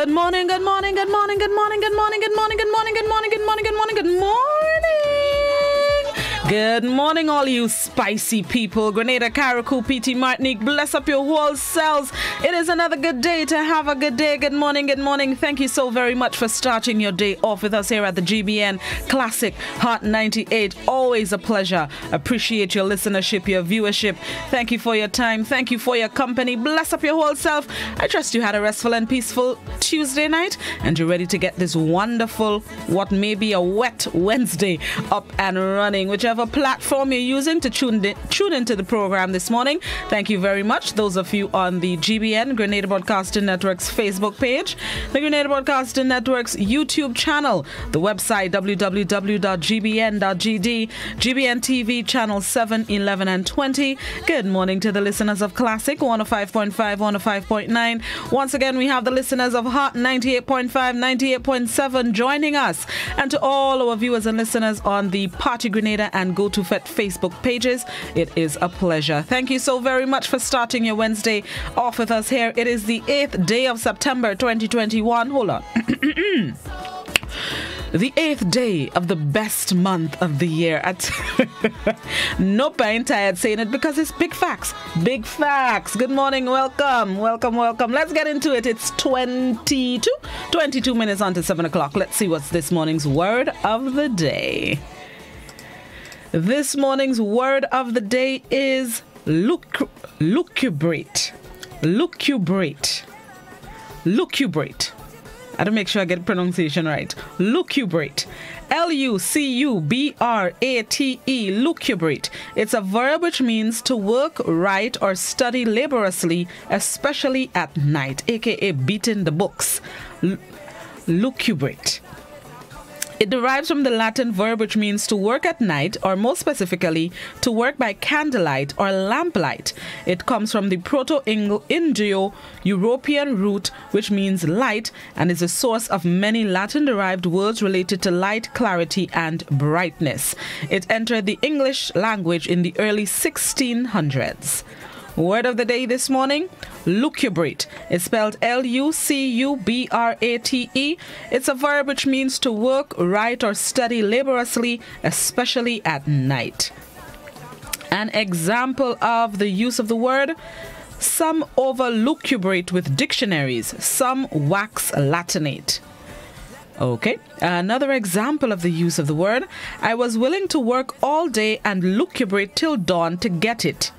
Good morning, good morning, good morning, good morning, good morning, good morning, good morning, good morning, good morning, good morning, good morning. Good morning, all you spicy people. Grenada, Carriacou, PT, Martinique, bless up your whole selves. It is another good day to have a good day. Good morning, good morning. Thank you so very much for starting your day off with us here at the GBN Classic Hot 98. Always a pleasure. Appreciate your listenership, your viewership. Thank you for your time. Thank you for your company. Bless up your whole self. I trust you had a restful and peaceful Tuesday night and you're ready to get this wonderful, what may be a wet Wednesday, up and running. Whichever platform you're using to tune into the program this morning, thank you very much. Those of you on the GBN, Grenada Broadcasting Network's Facebook page, the Grenada Broadcasting Network's YouTube channel, the website www.gbn.gd, GBN TV channel 7, 11 and 20. Good morning to the listeners of Classic 105.5, 105.9. Once again, we have the listeners of Hot 98.5, 98.7 joining us, and to all our viewers and listeners on the Party Grenada and Go to Fet Facebook pages, it is a pleasure. Thank you so very much for starting your Wednesday off with us here. It is the 8th day of September 2021. Hold on. The 8th day of the best month of the year. Nope, I ain't tired saying it because it's big facts. Big facts. Good morning. Welcome. Welcome, welcome. Let's get into it. It's 22 minutes on to 7 o'clock. Let's see what's this morning's word of the day. This morning's word of the day is lucubrate. Lucubrate. Lucubrate. I have to make sure I get the pronunciation right. Lucubrate. Lucubrate. Lucubrate. It's a verb which means to work, write, or study laboriously, especially at night, aka beating the books. Lucubrate. It derives from the Latin verb which means to work at night, or more specifically, to work by candlelight or lamplight. It comes from the Proto-Indo-European root which means light and is a source of many Latin-derived words related to light, clarity, and brightness. It entered the English language in the early 1600s. Word of the day this morning, lucubrate. It's spelled Lucubrate. It's a verb which means to work, write, or study laboriously, especially at night. An example of the use of the word: some over-lucubrate with dictionaries, some wax latinate. Okay, another example of the use of the word: I was willing to work all day and lucubrate till dawn to get it.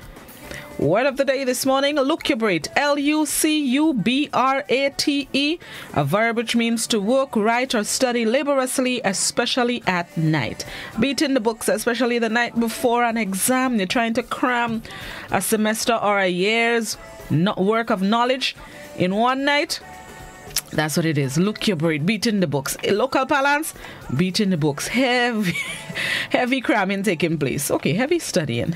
Word of the day this morning, lucubrate. Lucubrate. A verb which means to work, write, or study laboriously, especially at night. Beating the books, especially the night before an exam. You're trying to cram a semester or a year's work of knowledge in one night. That's what it is. Lucubrate, beating the books. Local parlance, beating the books. Heavy cramming taking place. Okay, heavy studying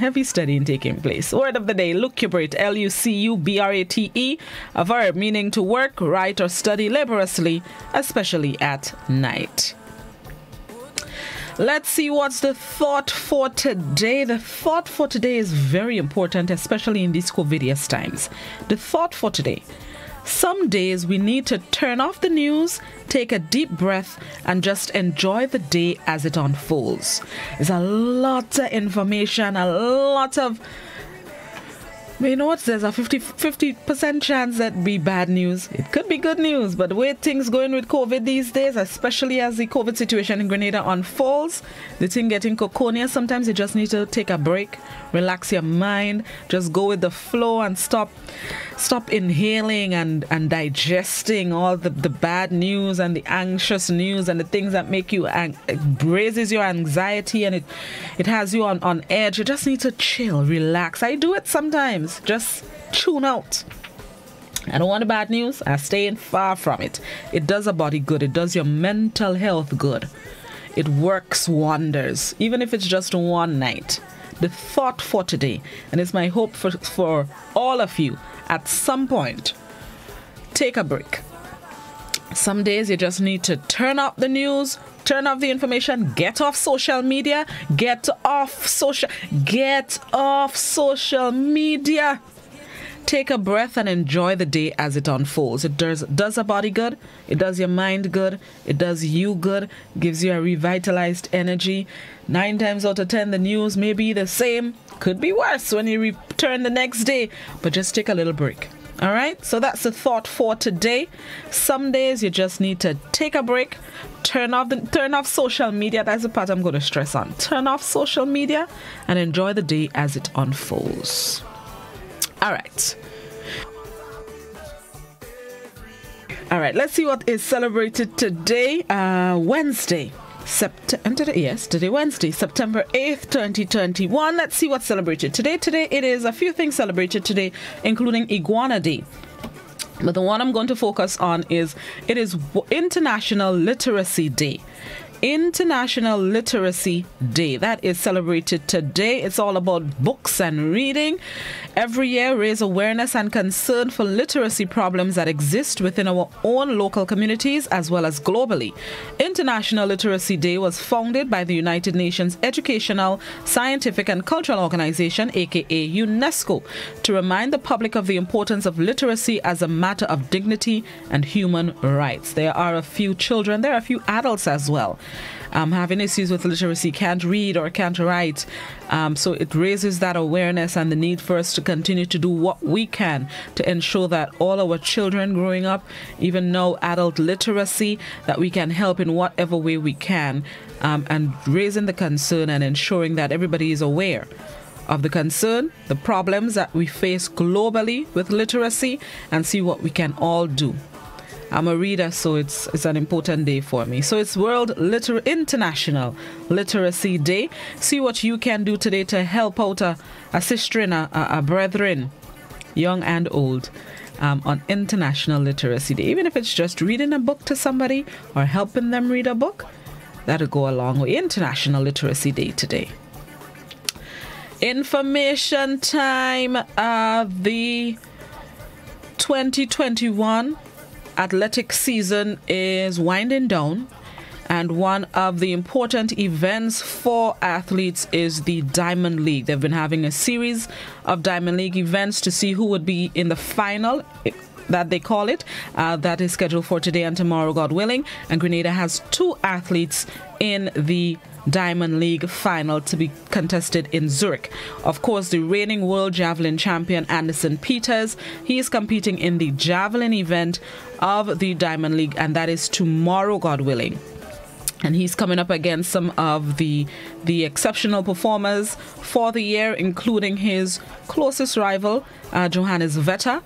taking place. Word of the day, lucubrate. Lucubrate. A verb meaning to work, write, or study laboriously, especially at night. Let's see what's the thought for today. The thought for today is very important, especially in these COVIDious times. The thought for today: some days we need to turn off the news, take a deep breath, and just enjoy the day as it unfolds. There's a lot of information, a lot of... You know what? There's a 50% chance that be bad news. It could be good news, but the way things going with COVID these days, especially as the COVID situation in Grenada unfolds, the thing getting coconia, sometimes you just need to take a break, relax your mind, just go with the flow and stop inhaling and digesting all the bad news and the anxious news and the things that make you raises your anxiety and it has you on edge. You just need to chill, relax. I do it sometimes. Just tune out. I don't want the bad news. I stay far from it. It does a body good. It does your mental health good. It works wonders, even if it's just one night. The thought for today, and it's my hope for all of you, at some point, take a break. Some days you just need to turn off the news, turn off the information, get off social media, get off social media. Take a breath and enjoy the day as it unfolds. It does a body good. It does your mind good. It does you good. Gives you a revitalized energy. 9 times out of 10, the news may be the same. Could be worse when you return the next day. But just take a little break. All right, so that's the thought for today. Some days you just need to take a break, turn off social media. That's the part I'm going to stress on. Turn off social media and enjoy the day as it unfolds. All right. Let's see what is celebrated today. Wednesday. Today Wednesday, September 8th, 2021. Let's see what's celebrated today. Today it is a few things celebrated today, including Iguana Day. But the one I'm going to focus on is International Literacy Day. International Literacy Day. That is celebrated today. It's all about books and reading. Every year, raise awareness and concern for literacy problems that exist within our own local communities as well as globally. International Literacy Day was founded by the United Nations Educational, Scientific and Cultural Organization, aka UNESCO, to remind the public of the importance of literacy as a matter of dignity and human rights. There are a few children, there are a few adults as well, having issues with literacy, can't read or can't write. So it raises that awareness and the need for us to continue to do what we can to ensure that all our children growing up even know adult literacy, that we can help in whatever way we can, and raising the concern and ensuring that everybody is aware of the concern, the problems that we face globally with literacy, and see what we can all do. I'm a reader, so it's an important day for me. So it's International Literacy Day. See what you can do today to help out a sister and a brethren, young and old, on International Literacy Day. Even if it's just reading a book to somebody or helping them read a book, that'll go a long way. International Literacy Day today. Information time. The 2021 athletic season is winding down, and one of the important events for athletes is the Diamond League. They've been having a series of Diamond League events to see who would be in the final, that they call it. That is scheduled for today and tomorrow, God willing. And Grenada has 2 athletes in the Diamond League final to be contested in Zurich. Of course, the reigning world javelin champion Anderson Peters, he is competing in the javelin event of the Diamond League, and that is tomorrow, God willing. And he's coming up against some of the exceptional performers for the year, including his closest rival, Johannes Vetter.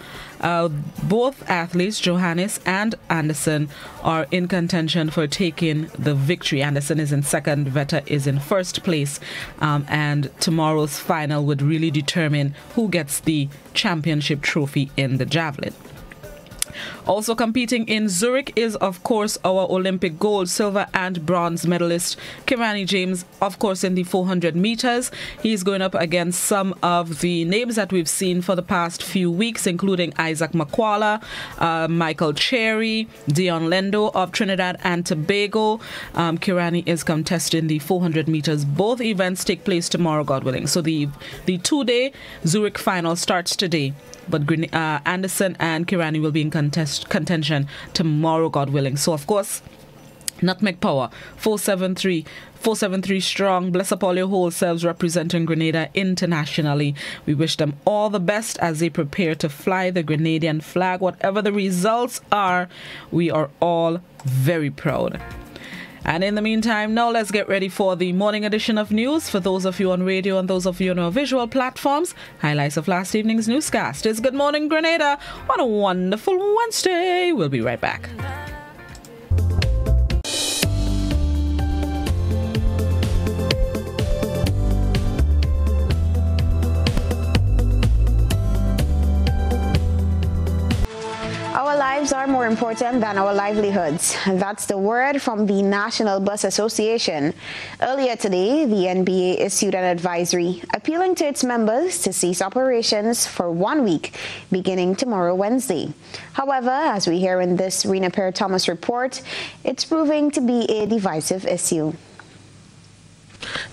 Both athletes, Johannes and Anderson, are in contention for taking the victory. Anderson is in second, Vetter is in first place. And tomorrow's final would really determine who gets the championship trophy in the javelin. Also competing in Zurich is, of course, our Olympic gold, silver and bronze medalist Kirani James, of course, in the 400 meters. He's going up against some of the names that we've seen for the past few weeks, including Isaac Makwala, Michael Cherry, Dion Lendo of Trinidad and Tobago. Kirani is contesting the 400 meters. Both events take place tomorrow, God willing. So the 2-day Zurich final starts today, but Anderson and Kirani will be in contention tomorrow, God willing. So, of course, Nutmeg Power, 473 strong. Bless up all your whole selves representing Grenada internationally. We wish them all the best as they prepare to fly the Grenadian flag. Whatever the results are, we are all very proud. And in the meantime, now let's get ready for the morning edition of news. For those of you on radio and those of you on our visual platforms, highlights of last evening's newscast is Good Morning Grenada on a wonderful Wednesday. We'll be right back. Our lives are more important than our livelihoods. That's the word from the National Bus Association. Earlier today, the NBA issued an advisory appealing to its members to cease operations for 1 week, beginning tomorrow, Wednesday. However, as we hear in this Rena Perry-Thomas report, it's proving to be a divisive issue.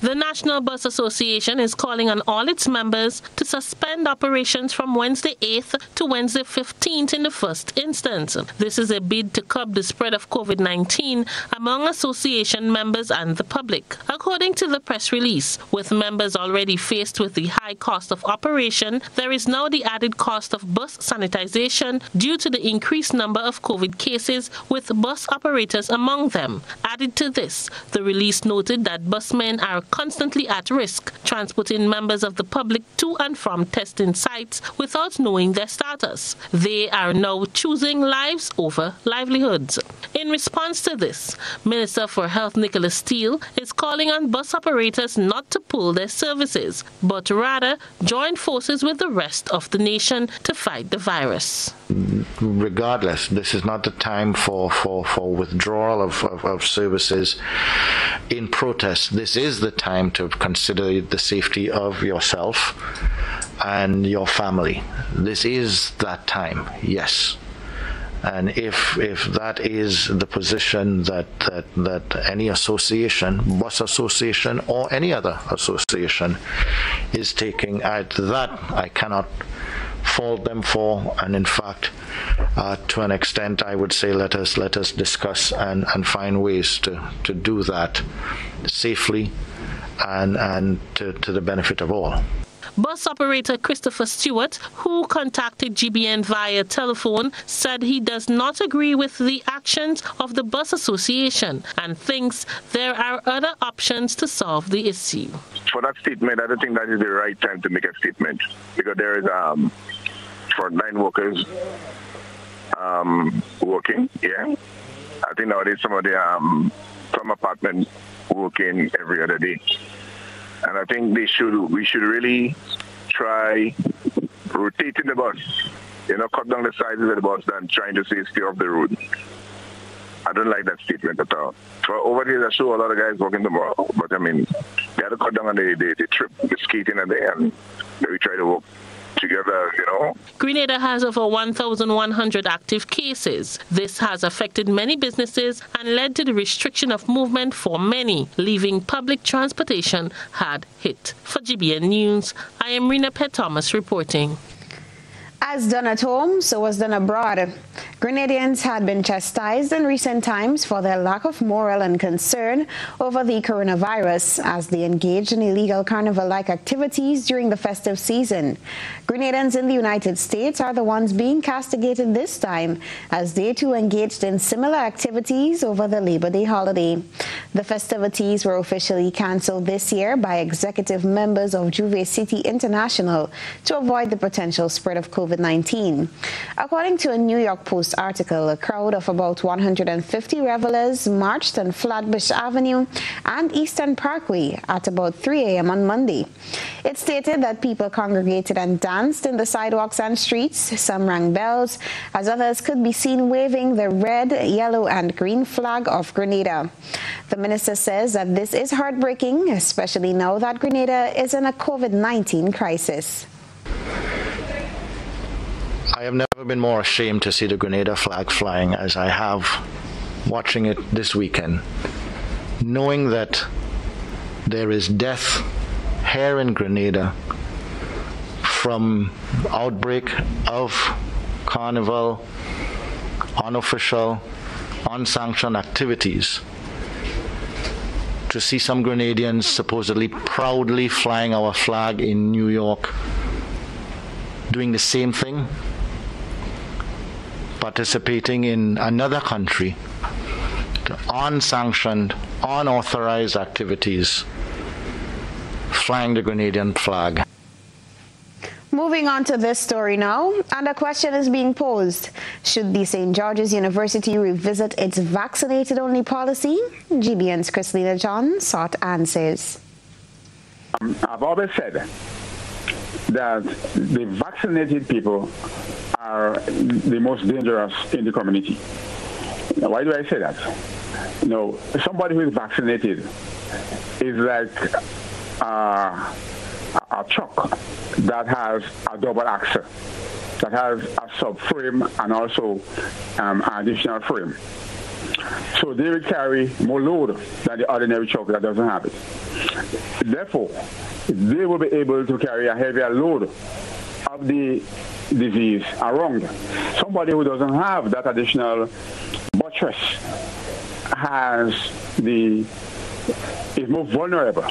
The National Bus Association is calling on all its members to suspend operations from Wednesday 8th to Wednesday 15th in the first instance. This is a bid to curb the spread of COVID-19 among association members and the public. According to the press release, with members already faced with the high cost of operation, there is now the added cost of bus sanitization due to the increased number of COVID cases, with bus operators among them. Added to this, the release noted that busmen are constantly at risk transporting members of the public to and from testing sites without knowing their status. They are now choosing lives over livelihoods. In response to this, Minister for Health Nicholas Steele is calling on bus operators not to pull their services, but rather join forces with the rest of the nation to fight the virus. Regardless, this is not the time for withdrawal of services in protest. This is the time to consider the safety of yourself and your family. This is that time, yes. And if that is the position that any association, bus association or any other association is taking, that I cannot fault them for. And in fact, to an extent, I would say let us discuss and find ways to do that safely and to the benefit of all. Bus operator Christopher Stewart, who contacted GBN via telephone, said he does not agree with the actions of the Bus Association and thinks there are other options to solve the issue. For that statement, I don't think that is the right time to make a statement, because there is frontline workers working. Yeah, I think nowadays some of the from apartment working every other day. And I think we should really try rotating the bus, cut down the sizes of the bus than trying to say stay off the road. I don't like that statement at all. For over here, I saw a lot of guys working tomorrow, but I mean, they had to cut down on the trip, the skating a day, and we try to work together, Grenada has over 1,100 active cases. This has affected many businesses and led to the restriction of movement for many, leaving public transportation hard hit. For GBN News, I am Rena Pett Thomas reporting. As done at home, so was done abroad. Grenadians had been chastised in recent times for their lack of morale and concern over the coronavirus as they engaged in illegal carnival-like activities during the festive season. Grenadians in the United States are the ones being castigated this time, as they too engaged in similar activities over the Labor Day holiday. The festivities were officially cancelled this year by executive members of Juve City International to avoid the potential spread of COVID-19. According to a New York Post article, a crowd of about 150 revelers marched on Flatbush Avenue and Eastern Parkway at about 3 a.m. on Monday. It stated that people congregated and danced in the sidewalks and streets. Some rang bells, as others could be seen waving the red, yellow, and green flag of Grenada. The minister says that this is heartbreaking, especially now that Grenada is in a COVID-19 crisis. I have never been more ashamed to see the Grenada flag flying as I have watching it this weekend, knowing that there is death here in Grenada from outbreak of carnival, unofficial, unsanctioned activities. To see some Grenadians supposedly proudly flying our flag in New York, doing the same thing, participating in another country, the unsanctioned, unauthorized activities, flying the Grenadian flag. Moving on to this story now, and a question is being posed. Should the St. George's University revisit its vaccinated-only policy? GBN's Christina John sought answers. I've always said that the vaccinated people are the most dangerous in the community. Now, why do I say that? Somebody who is vaccinated is like a truck that has a double axle, that has a subframe and also an additional frame. So they will carry more load than the ordinary truck that doesn't have it. Therefore, they will be able to carry a heavier load of the disease around. Somebody who doesn't have that additional buttress is more vulnerable.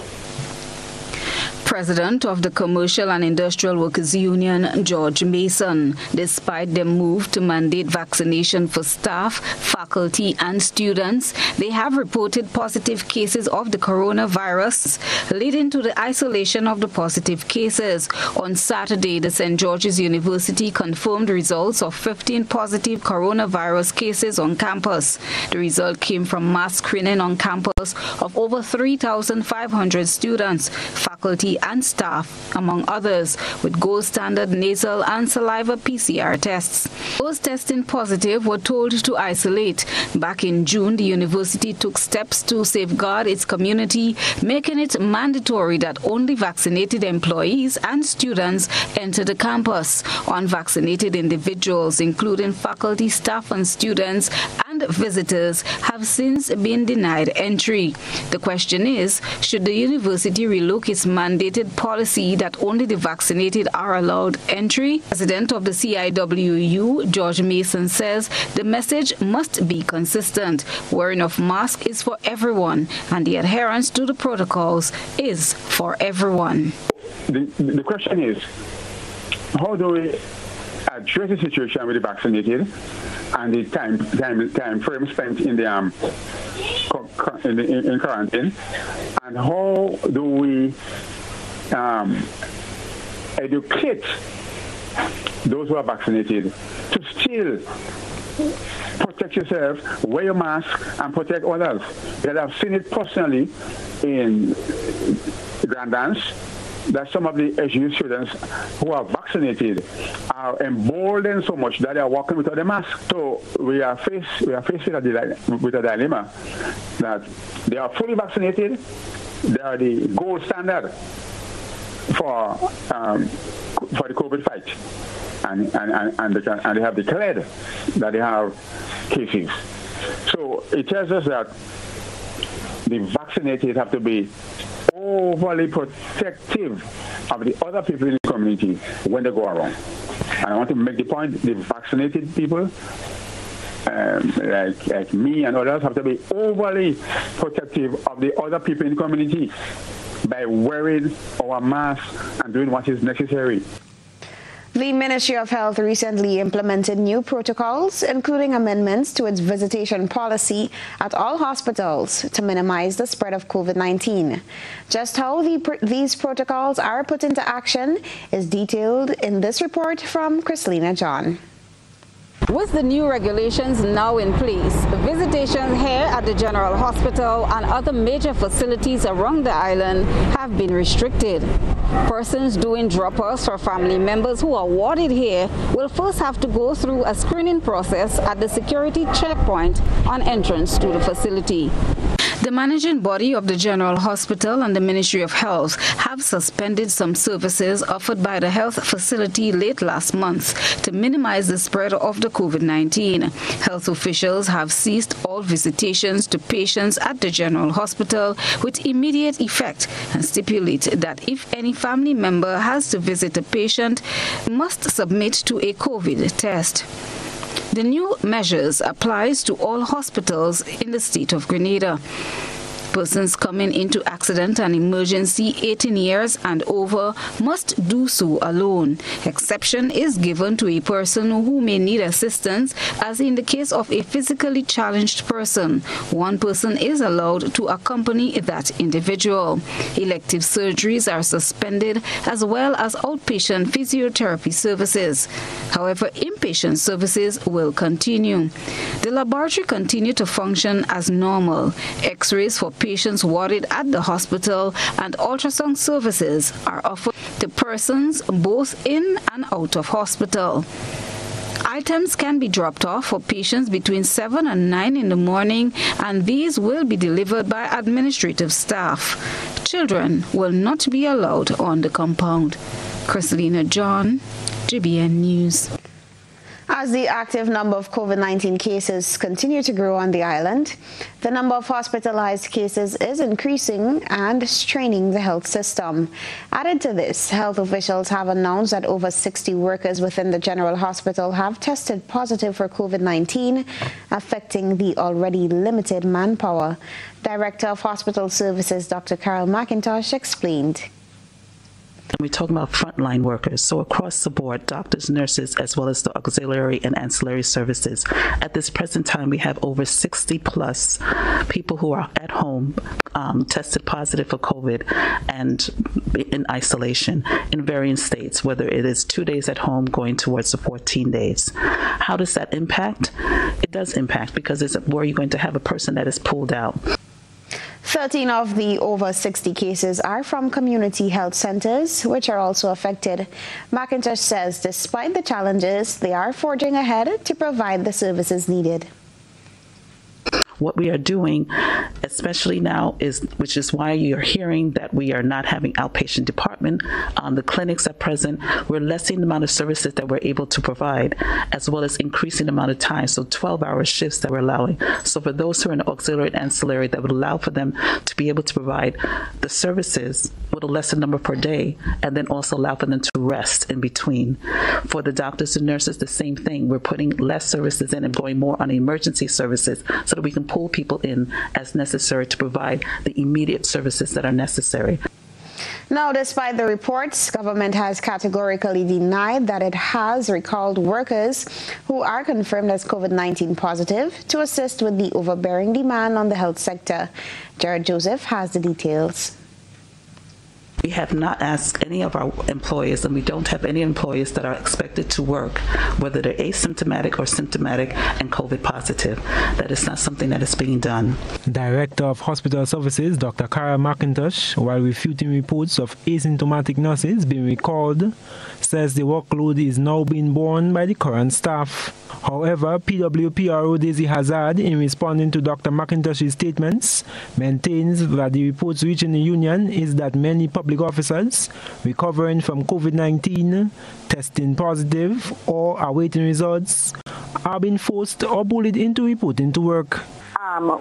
President of the Commercial and Industrial Workers Union, George Mason, despite their move to mandate vaccination for staff, faculty and students, they have reported positive cases of the coronavirus, leading to the isolation of the positive cases. On Saturday, the St. George's University confirmed results of 15 positive coronavirus cases on campus. The result came from mass screening on campus of over 3,500 students, faculty and staff, among others, with gold standard nasal and saliva PCR tests. Those testing positive were told to isolate. Back in June, the university took steps to safeguard its community, making it mandatory that only vaccinated employees and students enter the campus. Unvaccinated individuals, including faculty, staff and students, and visitors, have since been denied entry. The question is, should the university relook its mandated policy that only the vaccinated are allowed entry? President of the CIWU, George Mason, says the message must be consistent. Wearing of masks is for everyone, and the adherence to the protocols is for everyone. The question is, how do we address the situation with the vaccinated and the time frame spent in the in quarantine, and how do we educate those who are vaccinated to still protect yourself, wear your mask, and protect others? Because I've seen it personally in Grand that some of the SU students who are vaccinated are emboldened so much that they are walking without a mask. So we are faced with a dilemma that they are fully vaccinated, they are the gold standard for the COVID fight, and they have declared that they have cases. So it tells us that the vaccinated have to be overly protective of the other people in the community when they go around. And I want to make the point, the vaccinated people, like me and others, have to be overly protective of the other people in the community by wearing our masks and doing what is necessary. The Ministry of Health recently implemented new protocols, including amendments to its visitation policy at all hospitals to minimize the spread of COVID-19. Just how these protocols are put into action is detailed in this report from Christina John. With the new regulations now in place, visitations here at the General Hospital and other major facilities around the island have been restricted. Persons doing drop-offs for family members who are warded here will first have to go through a screening process at the security checkpoint on entrance to the facility. The managing body of the General Hospital and the Ministry of Health have suspended some services offered by the health facility late last month to minimize the spread of the COVID-19. Health officials have ceased all visitations to patients at the General Hospital with immediate effect and stipulate that if any family member has to visit a patient, must submit to a COVID test. The new measures applies to all hospitals in the state of Grenada. Persons coming into accident and emergency 18 years and over must do so alone. Exception is given to a person who may need assistance, as in the case of a physically challenged person. One person is allowed to accompany that individual. Elective surgeries are suspended, as well as outpatient physiotherapy services. However, inpatient services will continue. The laboratory continued to function as normal. X-rays for patients warded at the hospital and ultrasound services are offered to persons both in and out of hospital. Items can be dropped off for patients between 7 and 9 in the morning, and these will be delivered by administrative staff. Children will not be allowed on the compound. Christina John, GBN News. As the active number of COVID-19 cases continue to grow on the island, the number of hospitalized cases is increasing and straining the health system. Added to this, health officials have announced that over 60 workers within the General Hospital have tested positive for COVID-19, affecting the already limited manpower. Director of Hospital Services, Dr. Carol McIntosh, explained. We're talking about frontline workers, so across the board, doctors, nurses, as well as the auxiliary and ancillary services. At this present time, we have over 60 plus people who are at home tested positive for COVID and in isolation in various states, whether it is 2 days at home going towards the 14 days. How does that impact? It does impact because it's where you're going to have a person that is pulled out. 13 of the over 60 cases are from community health centers, which are also affected. McIntosh says despite the challenges, they are forging ahead to provide the services needed. What we are doing, especially now, which is why you're hearing that we are not having outpatient department. The clinics are present. We're lessening the amount of services that we're able to provide, as well as increasing the amount of time. So 12-hour shifts that we're allowing. So for those who are in auxiliary and ancillary, that would allow for them to be able to provide the services with a lesser number per day, and then also allow for them to rest in between. For the doctors and nurses, the same thing. We're putting less services in and going more on emergency services so that we can pull people in as necessary to provide the immediate services that are necessary. Now, despite the reports, government has categorically denied that it has recalled workers who are confirmed as COVID-19 positive to assist with the overbearing demand on the health sector. Jared Joseph has the details. We have not asked any of our employees, and we don't have any employees that are expected to work, whether they're asymptomatic or symptomatic and COVID positive. That is not something that is being done. Director of Hospital Services, Dr. Carol McIntosh, while refuting reports of asymptomatic nurses being recalled, says the workload is now being borne by the current staff. However, PWPRO Daisy Hazard, in responding to Dr. McIntosh's statements, maintains that the reports reaching the union is that many public officers recovering from COVID-19, testing positive or awaiting results, are being forced or bullied into reporting to work.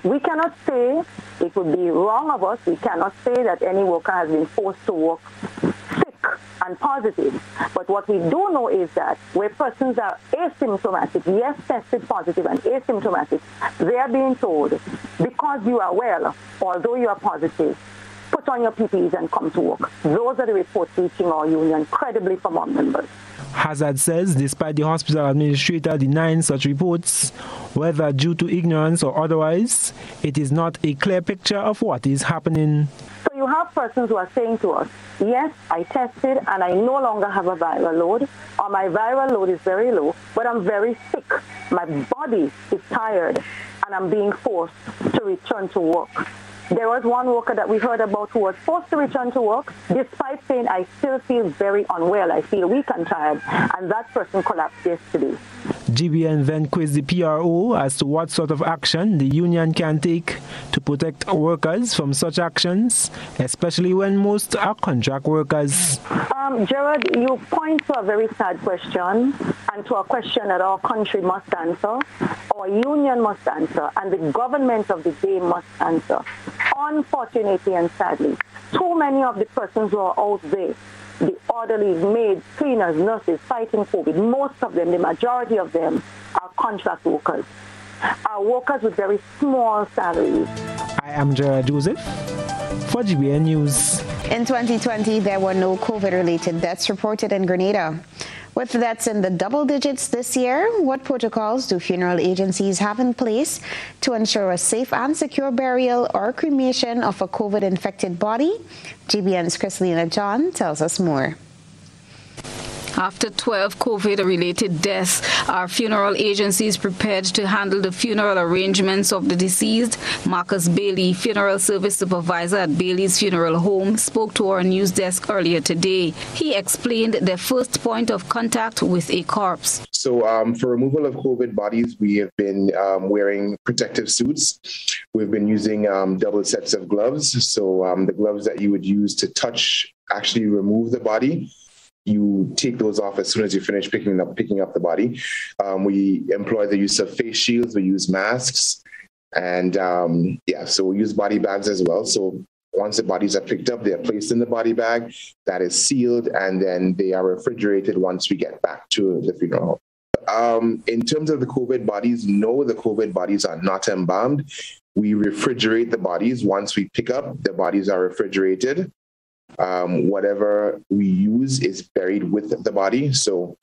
We cannot say, it would be wrong of us, we cannot say that any worker has been forced to work sick and positive. But what we do know is that where persons are asymptomatic, yes, tested positive and asymptomatic, they are being told, because you are well, although you are positive, put on your PPEs and come to work. Those are the reports reaching our union, credibly from our members. Hazard says despite the hospital administrator denying such reports, whether due to ignorance or otherwise, it is not a clear picture of what is happening. So you have persons who are saying to us, yes, I tested and I no longer have a viral load, or my viral load is very low, but I'm very sick. My body is tired and I'm being forced to return to work. There was one worker that we heard about who was forced to return to work despite saying, I still feel very unwell, I feel weak and tired, and that person collapsed yesterday. GBN then quizzed the PRO as to what sort of action the union can take to protect workers from such actions, especially when most are contract workers. Gerard, you point to a very sad question and to a question that our country must answer, our union must answer, and the government of the day must answer. Unfortunately and sadly, too many of the persons who are out there, the orderlies, maids, cleaners, nurses fighting COVID, most of them, the majority of them, are contract workers, are workers with very small salaries. I am Jared Joseph for GBN News. In 2020, there were no COVID-related deaths reported in Grenada. With deaths in the double digits this year, what protocols do funeral agencies have in place to ensure a safe and secure burial or cremation of a COVID-infected body? GBN's Christina John tells us more. After 12 COVID-related deaths, are funeral agencies prepared to handle the funeral arrangements of the deceased? Marcus Bailey, funeral service supervisor at Bailey's Funeral Home, spoke to our news desk earlier today. He explained their first point of contact with a corpse. So for removal of COVID bodies, we have been wearing protective suits. We've been using double sets of gloves. So the gloves that you would use to touch, actually remove the body, you take those off as soon as you finish picking up the body. We employ the use of face shields, we use masks, and so we use body bags as well. So once the bodies are picked up, they are placed in the body bag that is sealed, and then they are refrigerated once we get back to the funeral home. In terms of the COVID bodies, no, the COVID bodies are not embalmed. We refrigerate the bodies. Once we pick up, the bodies are refrigerated. Whatever we use is buried with the body. So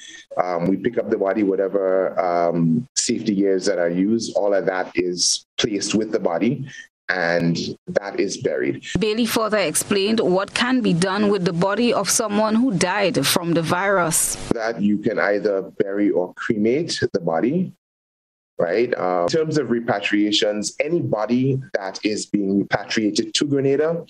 we pick up the body, whatever safety gears that are used, all of that is placed with the body, and that is buried. Bailey further explained what can be done with the body of someone who died from the virus. That you can either bury or cremate the body, right? In terms of repatriations, any body that is being repatriated to Grenada,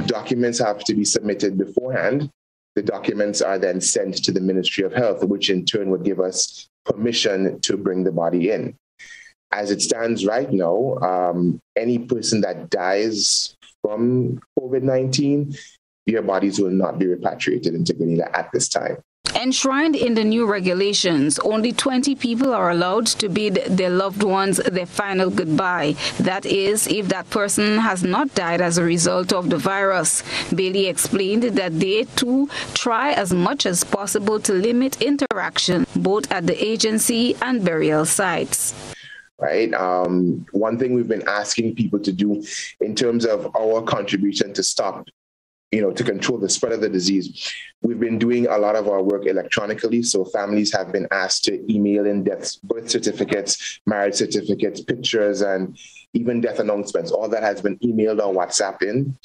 documents have to be submitted beforehand. The documents are then sent to the Ministry of Health, which in turn would give us permission to bring the body in. As it stands right now, any person that dies from COVID-19, their bodies will not be repatriated into Grenada at this time. Enshrined in the new regulations, only 20 people are allowed to bid their loved ones their final goodbye. That is, if that person has not died as a result of the virus. Bailey explained that they too try as much as possible to limit interaction, both at the agency and burial sites. Right. One thing we've been asking people to do in terms of our contribution to stop, to control the spread of the disease, we've been doing a lot of our work electronically. So families have been asked to email in birth certificates, marriage certificates, pictures, and even death announcements. All that has been emailed or WhatsApp in.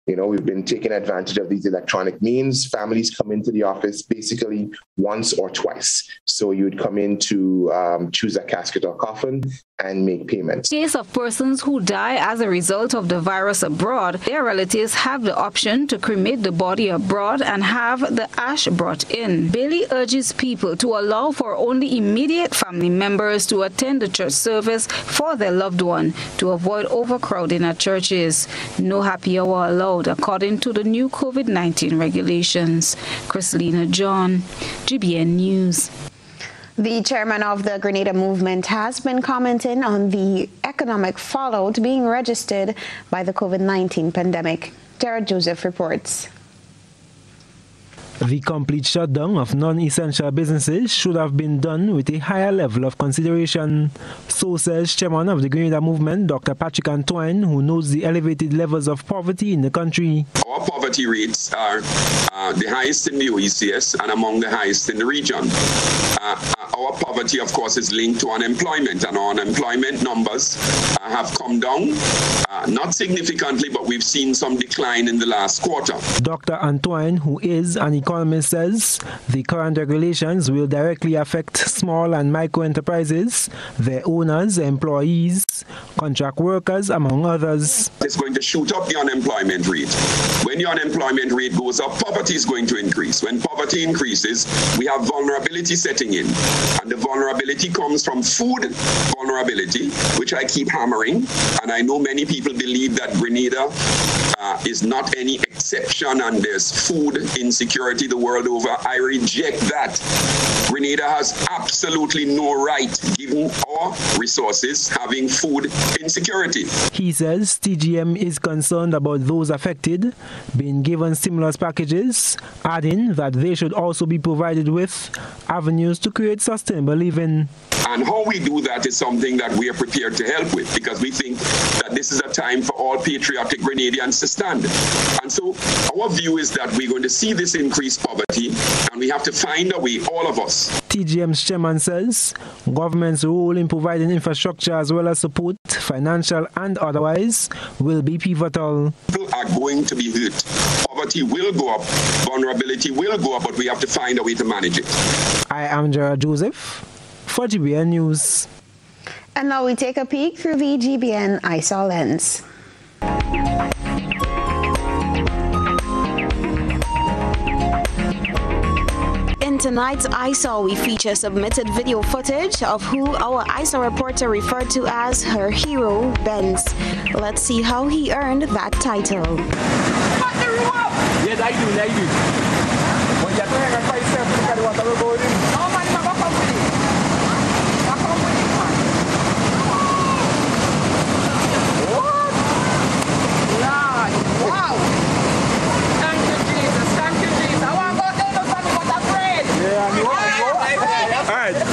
We've been taking advantage of these electronic means. Families come into the office basically once or twice. So you'd come in to choose a casket or coffin and make payments. In case of persons who die as a result of the virus abroad, their relatives have the option to cremate the body abroad and have the ash brought in. Bailey urges people to allow for only immediate family members to attend the church service for their loved one to avoid overcrowding at churches. No happy hour allowed according to the new COVID-19 regulations. Chrislina John, GBN News. The chairman of the Grenada movement has been commenting on the economic fallout being registered by the COVID-19 pandemic. Jared Joseph reports. The complete shutdown of non-essential businesses should have been done with a higher level of consideration. So says chairman of the Grenada movement, Dr. Patrick Antoine, who knows the elevated levels of poverty in the country. Our poverty rates are the highest in the OECS and among the highest in the region. Our poverty, of course, is linked to unemployment, and our unemployment numbers have come down, not significantly, but we've seen some decline in the last quarter. Dr. Antoine, who is an economist, says the current regulations will directly affect small and micro enterprises, their owners, employees, contract workers, among others. It's going to shoot up the unemployment rate. When the unemployment rate goes up, poverty is going to increase. When poverty increases, we have vulnerability setting in. And the vulnerability comes from food vulnerability, which I keep hammering. And I know many people believe that Grenada is not any exception and there's food insecurity the world over. I reject that. Grenada has absolutely no right, given our resources, having food insecurity. He says TGM is concerned about those affected being given stimulus packages, adding that they should also be provided with avenues to create sustainable living. And how we do that is something that we are prepared to help with, because we think that this is a time for all patriotic Grenadians to stand. And so our view is that we're going to see this increased poverty, and we have to find a way, all of us. TGM's chairman says government's role in providing infrastructure as well as support, financial and otherwise, will be pivotal. People are going to be hurt. Poverty will go up, vulnerability will go up, but we have to find a way to manage it. I am Jared Joseph for GBN News. And now we take a peek through the GBN ISA lens. In tonight's ISA, we feature submitted video footage of who our ISA reporter referred to as her hero, Benz. Let's see how he earned that title. Yes, I do.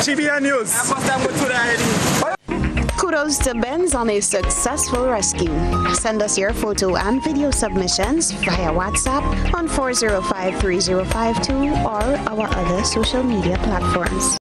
CBN News. Kudos to Benz on a successful rescue. Send us your photo and video submissions via WhatsApp on 405-3052 or our other social media platforms.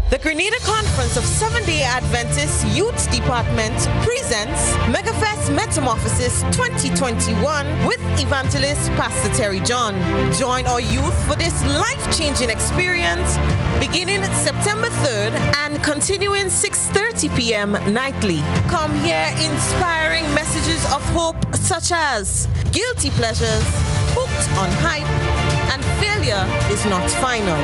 The Grenada Conference of Seventh-day Adventist Youth Department presents Megafest Metamorphosis 2021 with evangelist Pastor Terry John. Join our youth for this life-changing experience beginning September 3rd and continuing 6:30 p.m. nightly. Come hear inspiring messages of hope such as guilty pleasures, hooked on hype, and failure is not final.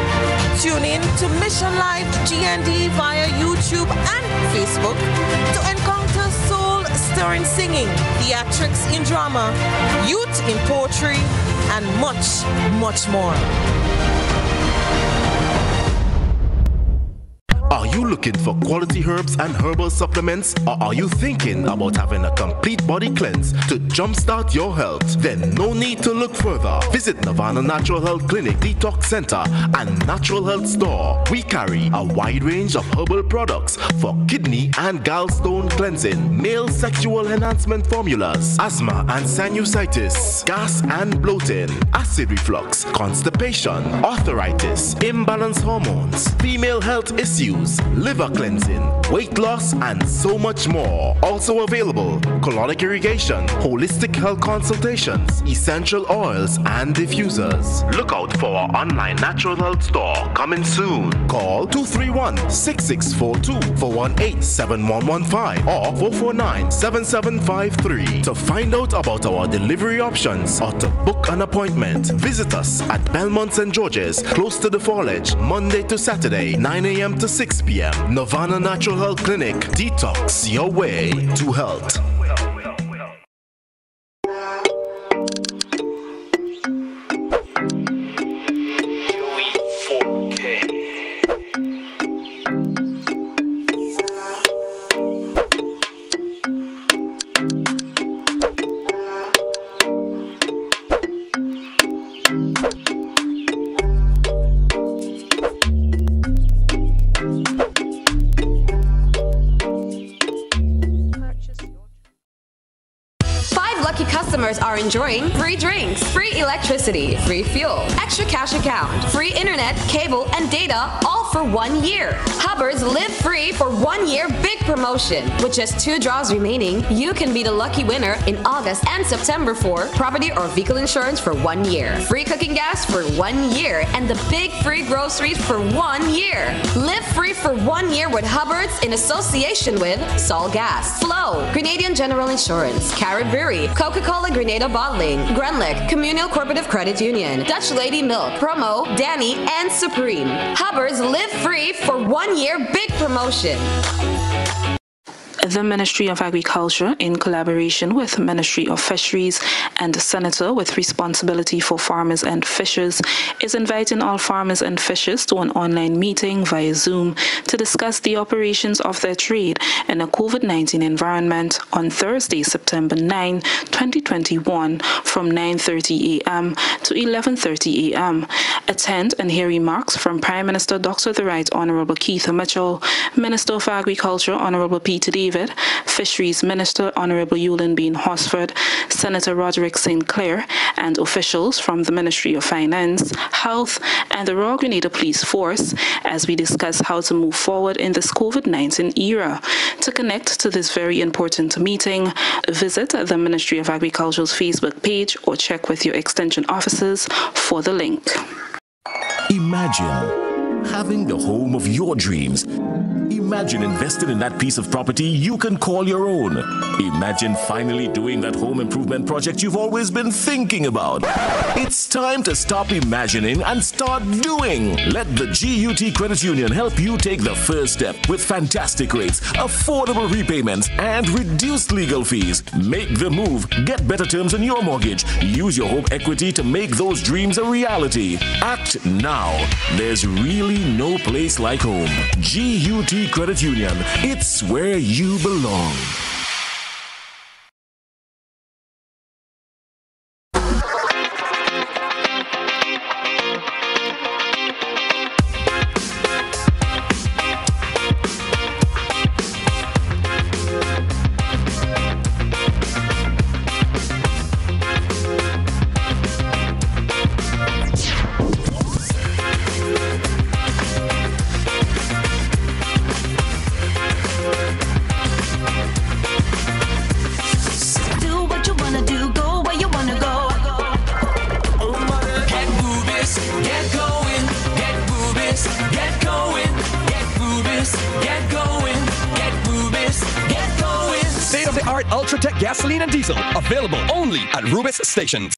Tune in to Mission Live GND via YouTube and Facebook to encounter soul-stirring singing, theatrics in drama, youth in poetry, and much, much more. Are you looking for quality herbs and herbal supplements, or are you thinking about having a complete body cleanse to jumpstart your health? Then no need to look further. Visit Nirvana Natural Health Clinic, Detox Center, and Natural Health Store. We carry a wide range of herbal products for kidney and gallstone cleansing, male sexual enhancement formulas, asthma and sinusitis, gas and bloating, acid reflux, constipation, arthritis, imbalanced hormones, female health issues, liver cleansing, weight loss, and so much more. Also available, colonic irrigation, holistic health consultations, essential oils, and diffusers. Look out for our online natural health store coming soon. Call 231-6642 for 18-7115 or 449-7753 to find out about our delivery options or to book an appointment. Visit us at Belmont St. George's, close to the Fallage, Monday to Saturday, 9 a.m. to 6 p.m. Nirvana Natural Health Clinic. Detox your way to health. Are enjoying free drinks, free electricity, free fuel, extra cash account, free internet, cable, and data, all for 1 year. Hubbard's Live Free for 1 year big promotion. With just 2 draws remaining, you can be the lucky winner in August and September for property or vehicle insurance for 1 year, free cooking gas for 1 year, and the big free groceries for 1 year. Live free for 1 year with Hubbard's in association with Sol Gas, Flow, Grenadian General Insurance, Carrot Brewery, Coca-Cola Grenada Bottling, Grenlick, Communal Cooperative Credit Union, Dutch Lady Milk, Promo, Danny, and Supreme. Hubbard's Live Free for 1 year big promotion. The Ministry of Agriculture, in collaboration with Ministry of Fisheries and the Senator with responsibility for farmers and fishers, is inviting all farmers and fishers to an online meeting via Zoom to discuss the operations of their trade in a COVID-19 environment on Thursday, September 9, 2021, from 9:30 a.m. to 11:30 a.m. Attend and hear remarks from Prime Minister Dr. The Right Honorable Keith Mitchell, Minister of Agriculture Honorable Peter David, Fisheries Minister Honorable Yulin Bean Hosford, Senator Roderick St. Clair, and officials from the Ministry of Finance, Health, and the Royal Grenada Police Force as we discuss how to move forward in this COVID-19 era. To connect to this very important meeting, visit the Ministry of Agriculture's Facebook page or check with your extension officers for the link. Imagine having the home of your dreams Imagine investing in that piece of property you can call your own. Imagine finally doing that home improvement project you've always been thinking about. It's time to stop imagining and start doing. Let the GUT Credit Union help you take the first step with fantastic rates, affordable repayments, and reduced legal fees. Make the move. Get better terms on your mortgage. Use your home equity to make those dreams a reality. Act now. There's really no place like home. GUT Credit Union. It's where you belong. Ultratech gasoline and diesel, available only at Rubis stations.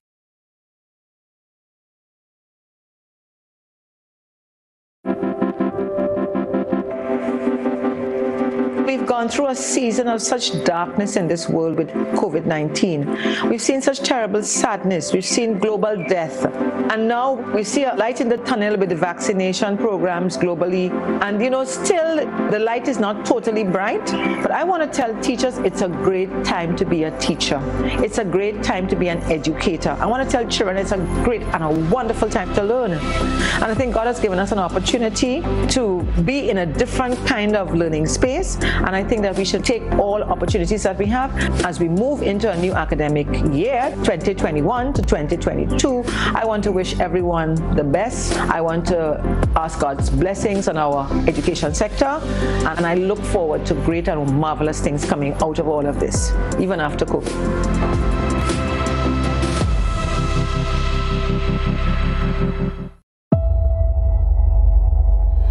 We've gone through a season of such darkness in this world with COVID-19. We've seen such terrible sadness. We've seen global death. And now we see a light in the tunnel with the vaccination programs globally. And, still the light is not totally bright. But I want to tell teachers it's a great time to be a teacher. It's a great time to be an educator. I want to tell children it's a great and a wonderful time to learn. And I think God has given us an opportunity to be in a different kind of learning space. And I think that we should take all opportunities that we have as we move into a new academic year, 2021 to 2022. I want to wish everyone the best. I want to ask God's blessings on our education sector. And I look forward to great and marvelous things coming out of all of this, even after COVID.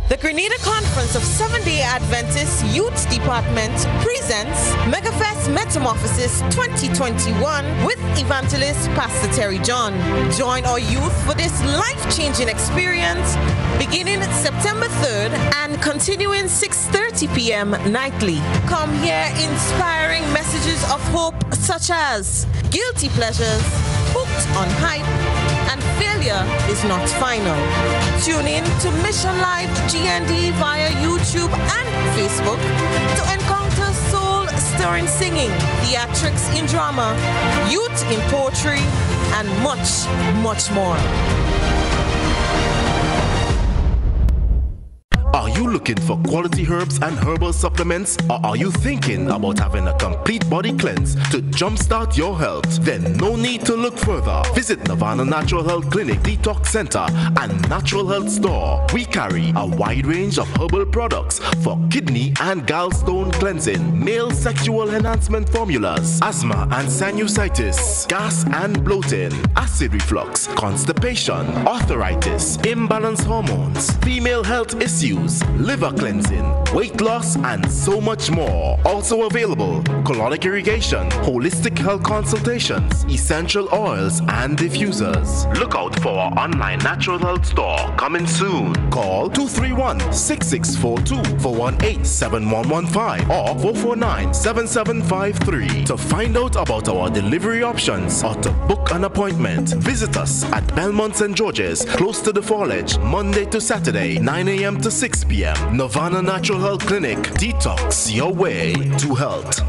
The Grenada Conference of Seventh-day Adventist Youth Department presents MegaFest Metamorphosis 2021 with evangelist Pastor Terry John. Join our youth for this life-changing experience beginning September 3rd and continuing 6:30 p.m. nightly. Come hear inspiring messages of hope such as guilty pleasures, hooked on hype, and failure is not final. Tune in to Mission Live GND via YouTube and Facebook to encounter soul-stirring singing, theatrics in drama, youth in poetry, and much, much more. Are you looking for quality herbs and herbal supplements? Or are you thinking about having a complete body cleanse to jumpstart your health? Then no need to look further. Visit Nirvana Natural Health Clinic, Detox Center, and Natural Health Store. We carry a wide range of herbal products for kidney and gallstone cleansing, male sexual enhancement formulas, asthma and sinusitis, gas and bloating, acid reflux, constipation, arthritis, imbalanced hormones, female health issues, liver cleansing, weight loss, and so much more. Also available, colonic irrigation, holistic health consultations, essential oils, and diffusers. Look out for our online natural health store coming soon. Call 231-6642 for 18-7115 or 449-7753 to find out about our delivery options or to book an appointment. Visit us at Belmont St. George's, close to the Fallage, Monday to Saturday, 9 a.m. to 6 p.m. Nirvana Natural Health Clinic. Detox your way to health.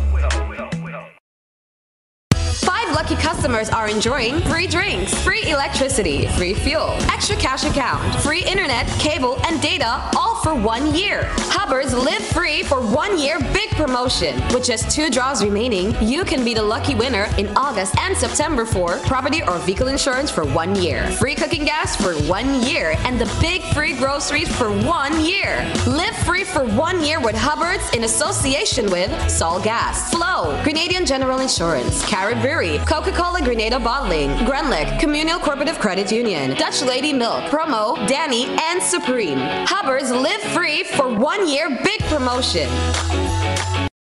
5 lucky customers are enjoying free drinks, free electricity, free fuel, extra cash account, free internet, cable, and data, all for 1 year. Hubbard's Live Free for 1 year big promotion. With just 2 draws remaining, you can be the lucky winner in August and September for property or vehicle insurance for 1 year, free cooking gas for 1 year, and the big free groceries for 1 year. Live free for 1 year with Hubbard's in association with Sol Gas, Flow, Grenadian General Insurance, Carib Brewery, Coca-Cola Grenada Bottling, Grenlick, Communal Cooperative Credit Union, Dutch Lady Milk, Promo, Danny, and Supreme. Hubbard's live free for 1 year big promotion.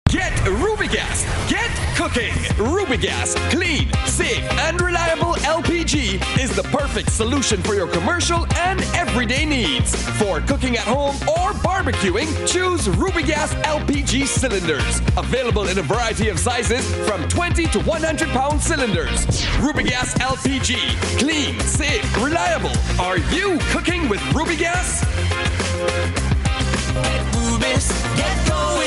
Get Rubigas. Get cooking. Rubigas, clean, safe, and reliable LPG is the perfect solution for your commercial and everyday needs. For cooking at home or barbecuing, choose Rubigas LPG cylinders. Available in a variety of sizes from 20 to 100 pound cylinders. Rubigas LPG, clean, safe, reliable. Are you cooking with Rubigas? Get Rubis, get going.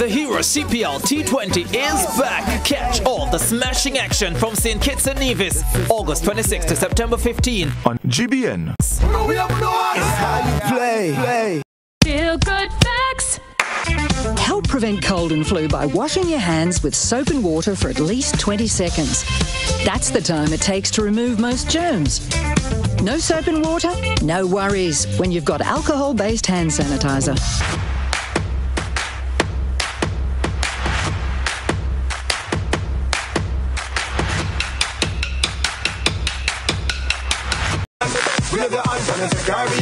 The Hero CPL T20 is back. Catch all the smashing action from St. Kitts and Nevis, August 26 to September 15 on GBN. It's how you play. Feel good facts. Help prevent cold and flu by washing your hands with soap and water for at least 20 seconds. That's the time it takes to remove most germs. No soap and water? No worries when you've got alcohol-based hand sanitizer.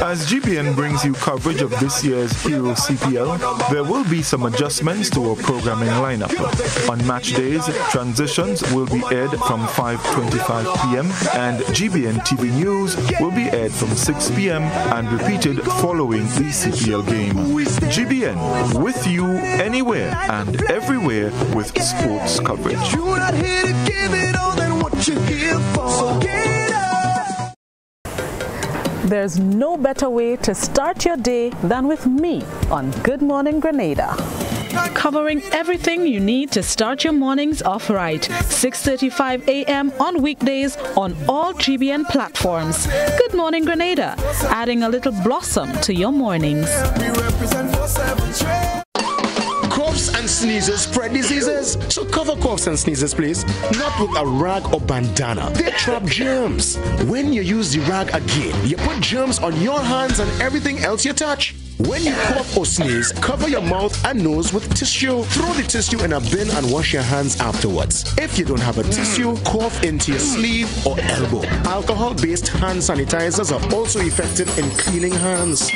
As GBN brings you coverage of this year's Hero CPL, there will be some adjustments to our programming lineup. On match days, transitions will be aired from 5:25 p.m. and GBN TV News will be aired from 6 p.m. and repeated following the CPL game. GBN, with you anywhere and everywhere with sports coverage. You're not here to give it all than what you're here for. So get up. There's no better way to start your day than with me on Good Morning Grenada. Covering everything you need to start your mornings off right. 6:35 a.m. on weekdays on all GBN platforms. Good Morning Grenada, adding a little blossom to your mornings. Coughs and sneezes spread diseases, so cover coughs and sneezes, please. Not with a rag or bandana. They trap germs. When you use the rag again, you put germs on your hands and everything else you touch. When you cough or sneeze, cover your mouth and nose with tissue. Throw the tissue in a bin and wash your hands afterwards. If you don't have a tissue, cough into your sleeve or elbow. Alcohol-based hand sanitizers are also effective in cleaning hands.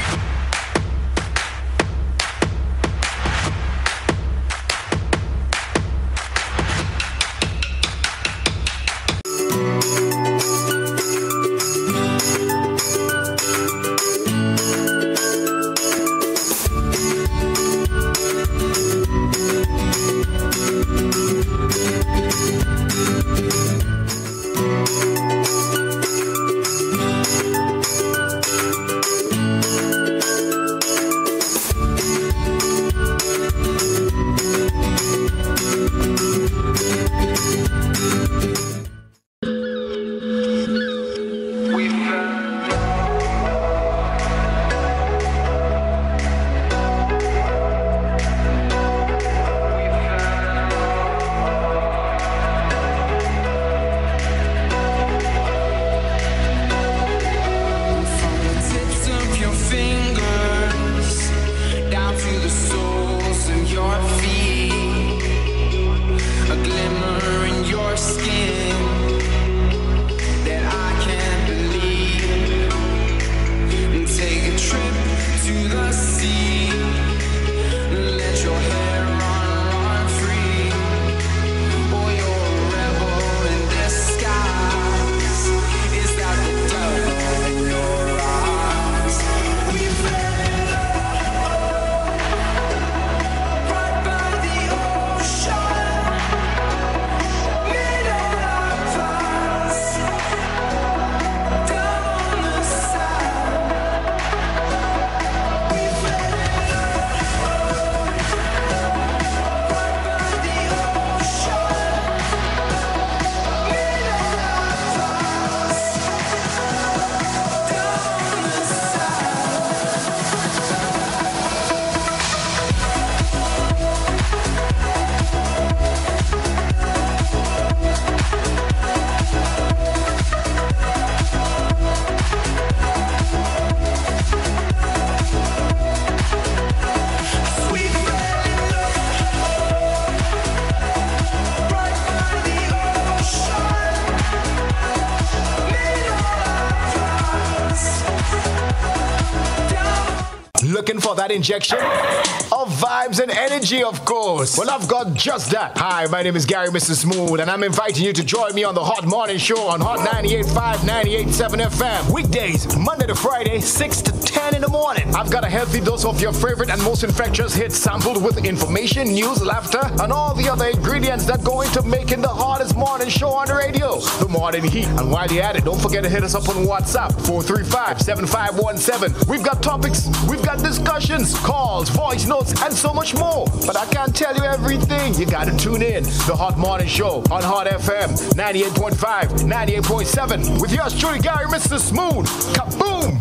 Looking for that injection of vibes and energy, of course? Well, I've got just that. Hi, my name is Gary, Mr. Smooth, and I'm inviting you to join me on the Hot Morning Show on Hot 98.5, 98.7 FM. Weekdays, Monday to Friday, 6 to 10 in the morning. I've got a healthy dose of your favorite and most infectious hits sampled with information, news, laughter, and all the other ingredients that go into making the hottest morning show on the radio, the Morning Heat. And while you're at it, don't forget to hit us up on WhatsApp, 435-7517. We've got topics, we've got discussions, calls, voice notes, and so much more. But I can't tell you everything. You gotta tune in. The Hot Morning Show on Hot FM 98.5, 98.7 with yours truly, Gary, Mr. Smooth. Kaboom!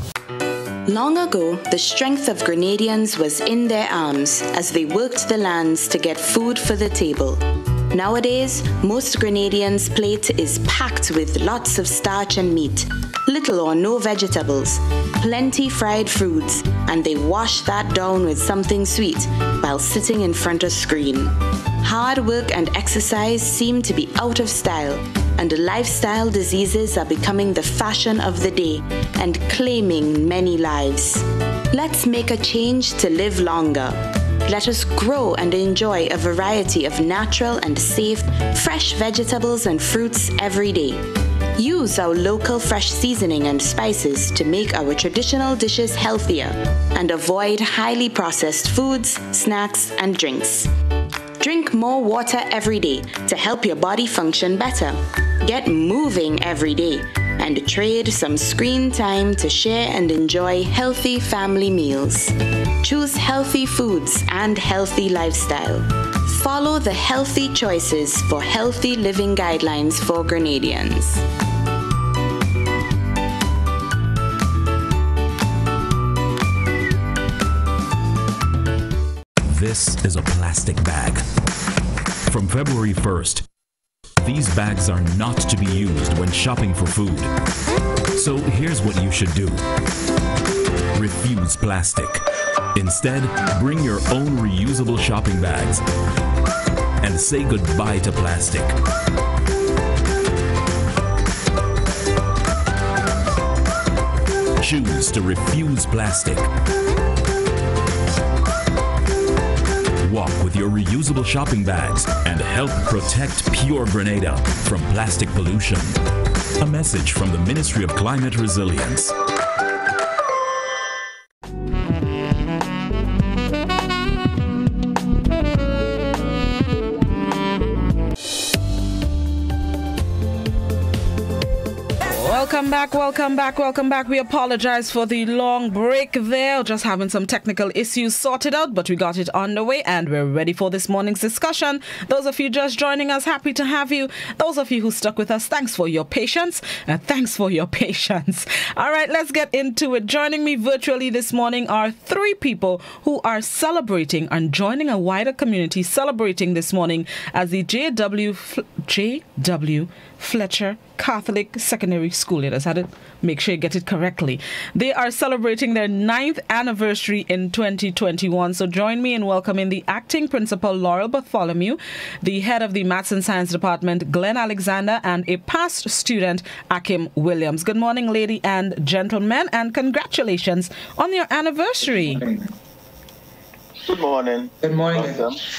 Long ago, the strength of Grenadians was in their arms as they worked the lands to get food for the table. Nowadays, most Grenadians' plate is packed with lots of starch and meat, little or no vegetables, plenty fried foods, and they wash that down with something sweet while sitting in front of screen. Hard work and exercise seem to be out of style, and lifestyle diseases are becoming the fashion of the day and claiming many lives. Let's make a change to live longer. Let us grow and enjoy a variety of natural and safe, fresh vegetables and fruits every day. Use our local fresh seasoning and spices to make our traditional dishes healthier and avoid highly processed foods, snacks, and drinks. Drink more water every day to help your body function better. Get moving every day and trade some screen time to share and enjoy healthy family meals. Choose healthy foods and healthy lifestyle. Follow the healthy choices for healthy living guidelines for Grenadians. This is a plastic bag. From February 1st, these bags are not to be used when shopping for food. So here's what you should do. Refuse plastic. Instead, bring your own reusable shopping bags and say goodbye to plastic. Choose to refuse plastic. Walk with your reusable shopping bags and help protect pure Grenada from plastic pollution. A message from the Ministry of Climate Resilience. Welcome back. We apologize for the long break there. Just having some technical issues sorted out, but we got it on the way and we're ready for this morning's discussion. Those of you just joining us, happy to have you. Those of you who stuck with us, thanks for your patience. All right, let's get into it. Joining me virtually this morning are three people who are celebrating and joining a wider community celebrating this morning as the JW Fletcher Catholic Secondary School. Leaders had to make sure you get it correctly. They are celebrating their 9th anniversary in 2021. So join me in welcoming the acting principal, Laurel Bartholomew, the head of the Maths and Science Department, Glen Alexander, and a past student, Akim Williams. Good morning, lady and gentlemen, and congratulations on your anniversary. Good morning. Good morning.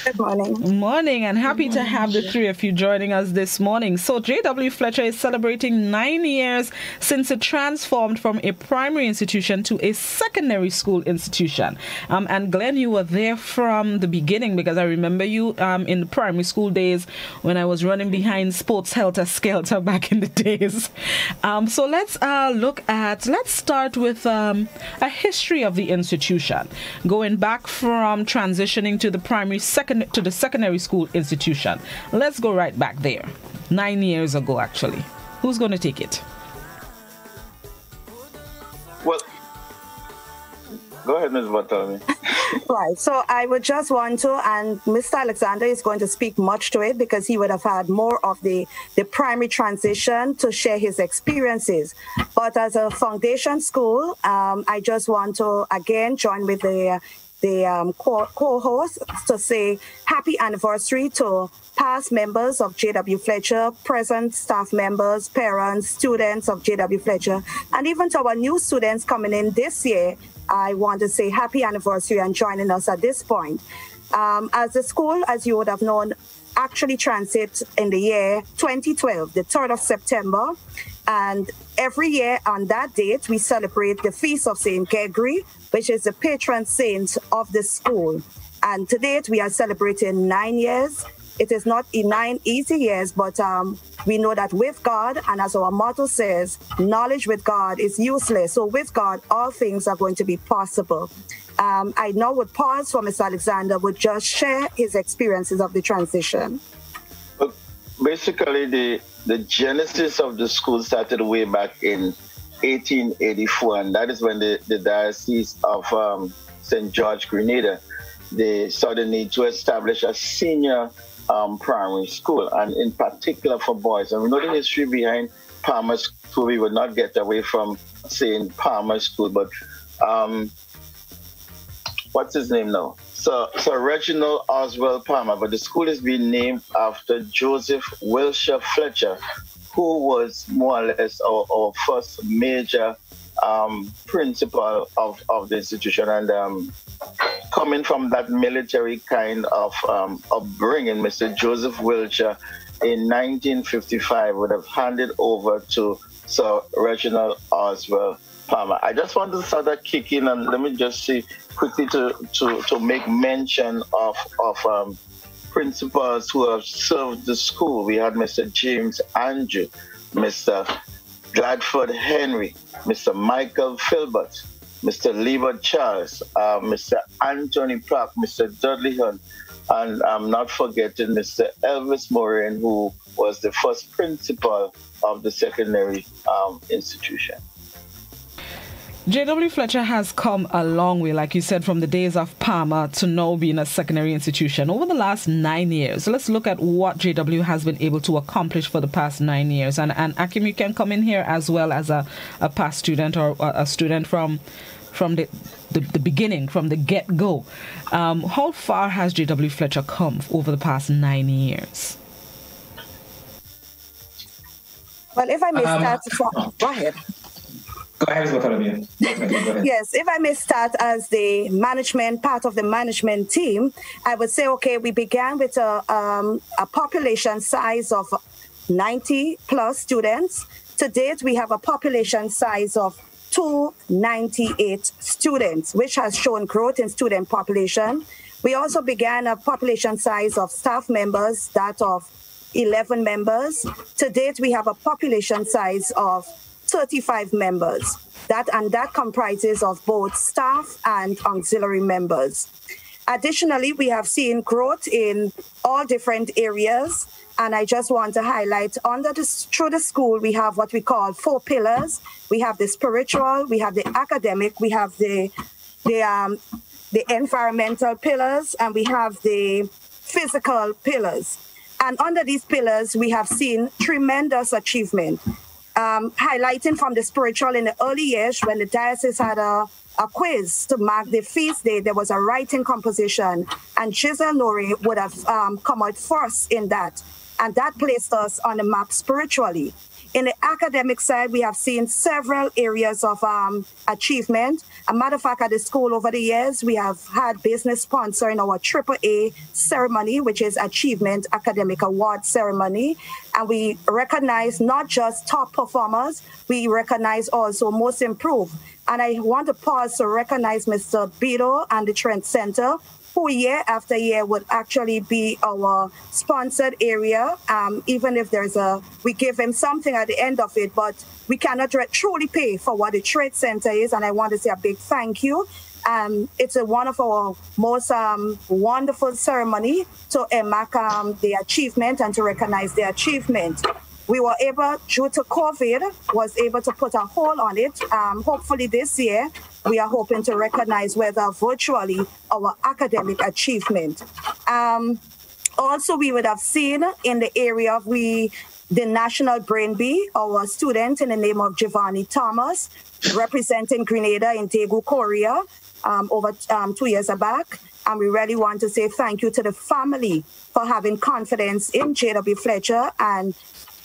Good morning. Morning, and happy to have the three of you joining us this morning. So JW Fletcher is celebrating 9 years since it transformed from a primary institution to a secondary school institution. And Glenn, you were there from the beginning, because I remember you in the primary school days when I was running behind sports helter skelter back in the days. So let's start with a history of the institution, going back from transitioning to the secondary school institution. Let's go right back there. 9 years ago, actually. Who's going to take it? Well, go ahead, Ms. Bartholomew. Right. So I would just want to, and Mr. Alexander is going to speak much to it because he would have had more of the primary transition to share his experiences. But as a foundation school, I just want to again join with the the co-host to say happy anniversary to past members of J.W. Fletcher, present staff members, parents, students of J.W. Fletcher, and even to our new students coming in this year. I want to say happy anniversary and joining us at this point. As the school, as you would have known, actually transit in the year 2012, the 3rd of September. And every year on that date, we celebrate the Feast of St. Gregory, which is the patron saint of the school. And to date, we are celebrating 9 years. It is not 9 easy years, but we know that with God, and as our motto says, knowledge with God is useless. So with God, all things are going to be possible. I now would pause for Mr. Alexander, would just share his experiences of the transition. Basically, the genesis of the school started way back in 1884, and that is when the Diocese of St. George, Grenada, they saw the need to establish a senior primary school, and in particular for boys. And we know the history behind Palmer School. We would not get away from saying Palmer School, but what's his name now? So Reginald Oswald Palmer, but the school is being named after Joseph Wilshire Fletcher, who was more or less our first major principal of the institution. And coming from that military kind of upbringing, Mr. Joseph Wilshire in 1955 would have handed over to Sir Reginald Oswald Palmer. I just want to sort of kick in and let me just say quickly to make mention of principals who have served the school. We had Mr. James Andrew, Mr. Gladford Henry, Mr. Michael Filbert, Mr. Lieber Charles, Mr. Anthony Pratt, Mr. Dudley Hunt, and I'm not forgetting Mr. Elvis Moran, who was the first principal of the secondary institution. JW Fletcher has come a long way, like you said, from the days of Palmer to now being a secondary institution. Over the last 9 years, let's look at what JW has been able to accomplish for the past 9 years. And Akim, you can come in here as well as a past student or a student from the beginning, from the get-go. How far has JW Fletcher come over the past 9 years? Well, if I may start, go ahead. Go ahead, Bartholomew. Yes, if I may start as the management, part of the management team, I would say, okay, we began with a population size of 90 plus students. To date, we have a population size of 298 students, which has shown growth in student population. We also began a population size of staff members, that of 11 members. To date, we have a population size of 35 members. That comprises of both staff and auxiliary members. Additionally, we have seen growth in all different areas, and I just want to highlight through the school we have what we call 4 pillars. We have the spiritual, we have the academic, we have the environmental pillars, and we have the physical pillars. And under these pillars, we have seen tremendous achievement. Highlighting from the spiritual, in the early years when the diocese had a quiz to mark the feast day, there was a writing composition, and Giselle Nori would have come out first in that, and that placed us on the map spiritually. In the academic side, we have seen several areas of achievement. A matter of fact, at the school over the years, we have had business sponsoring our AAA ceremony, which is Achievement Academic Award Ceremony. And we recognize not just top performers, we recognize also most improved. And I want to pause to recognize Mr. Beto and the Trent Center, who year after year would actually be our sponsored area. Even if we give him something at the end of it, but we cannot truly pay for what the Trade Center is. And I want to say a big thank you. It's one of our most wonderful ceremony to mark the achievement and to recognize the achievement. We were able, due to COVID, was able to put a hold on it. Hopefully this year, we are hoping to recognize whether virtually our academic achievement. Also, we would have seen in the area of the National Brain Bee, our student in the name of Giovanni Thomas, representing Grenada in Daegu, Korea. over 2 years back. And we really want to say thank you to the family for having confidence in JW Fletcher. And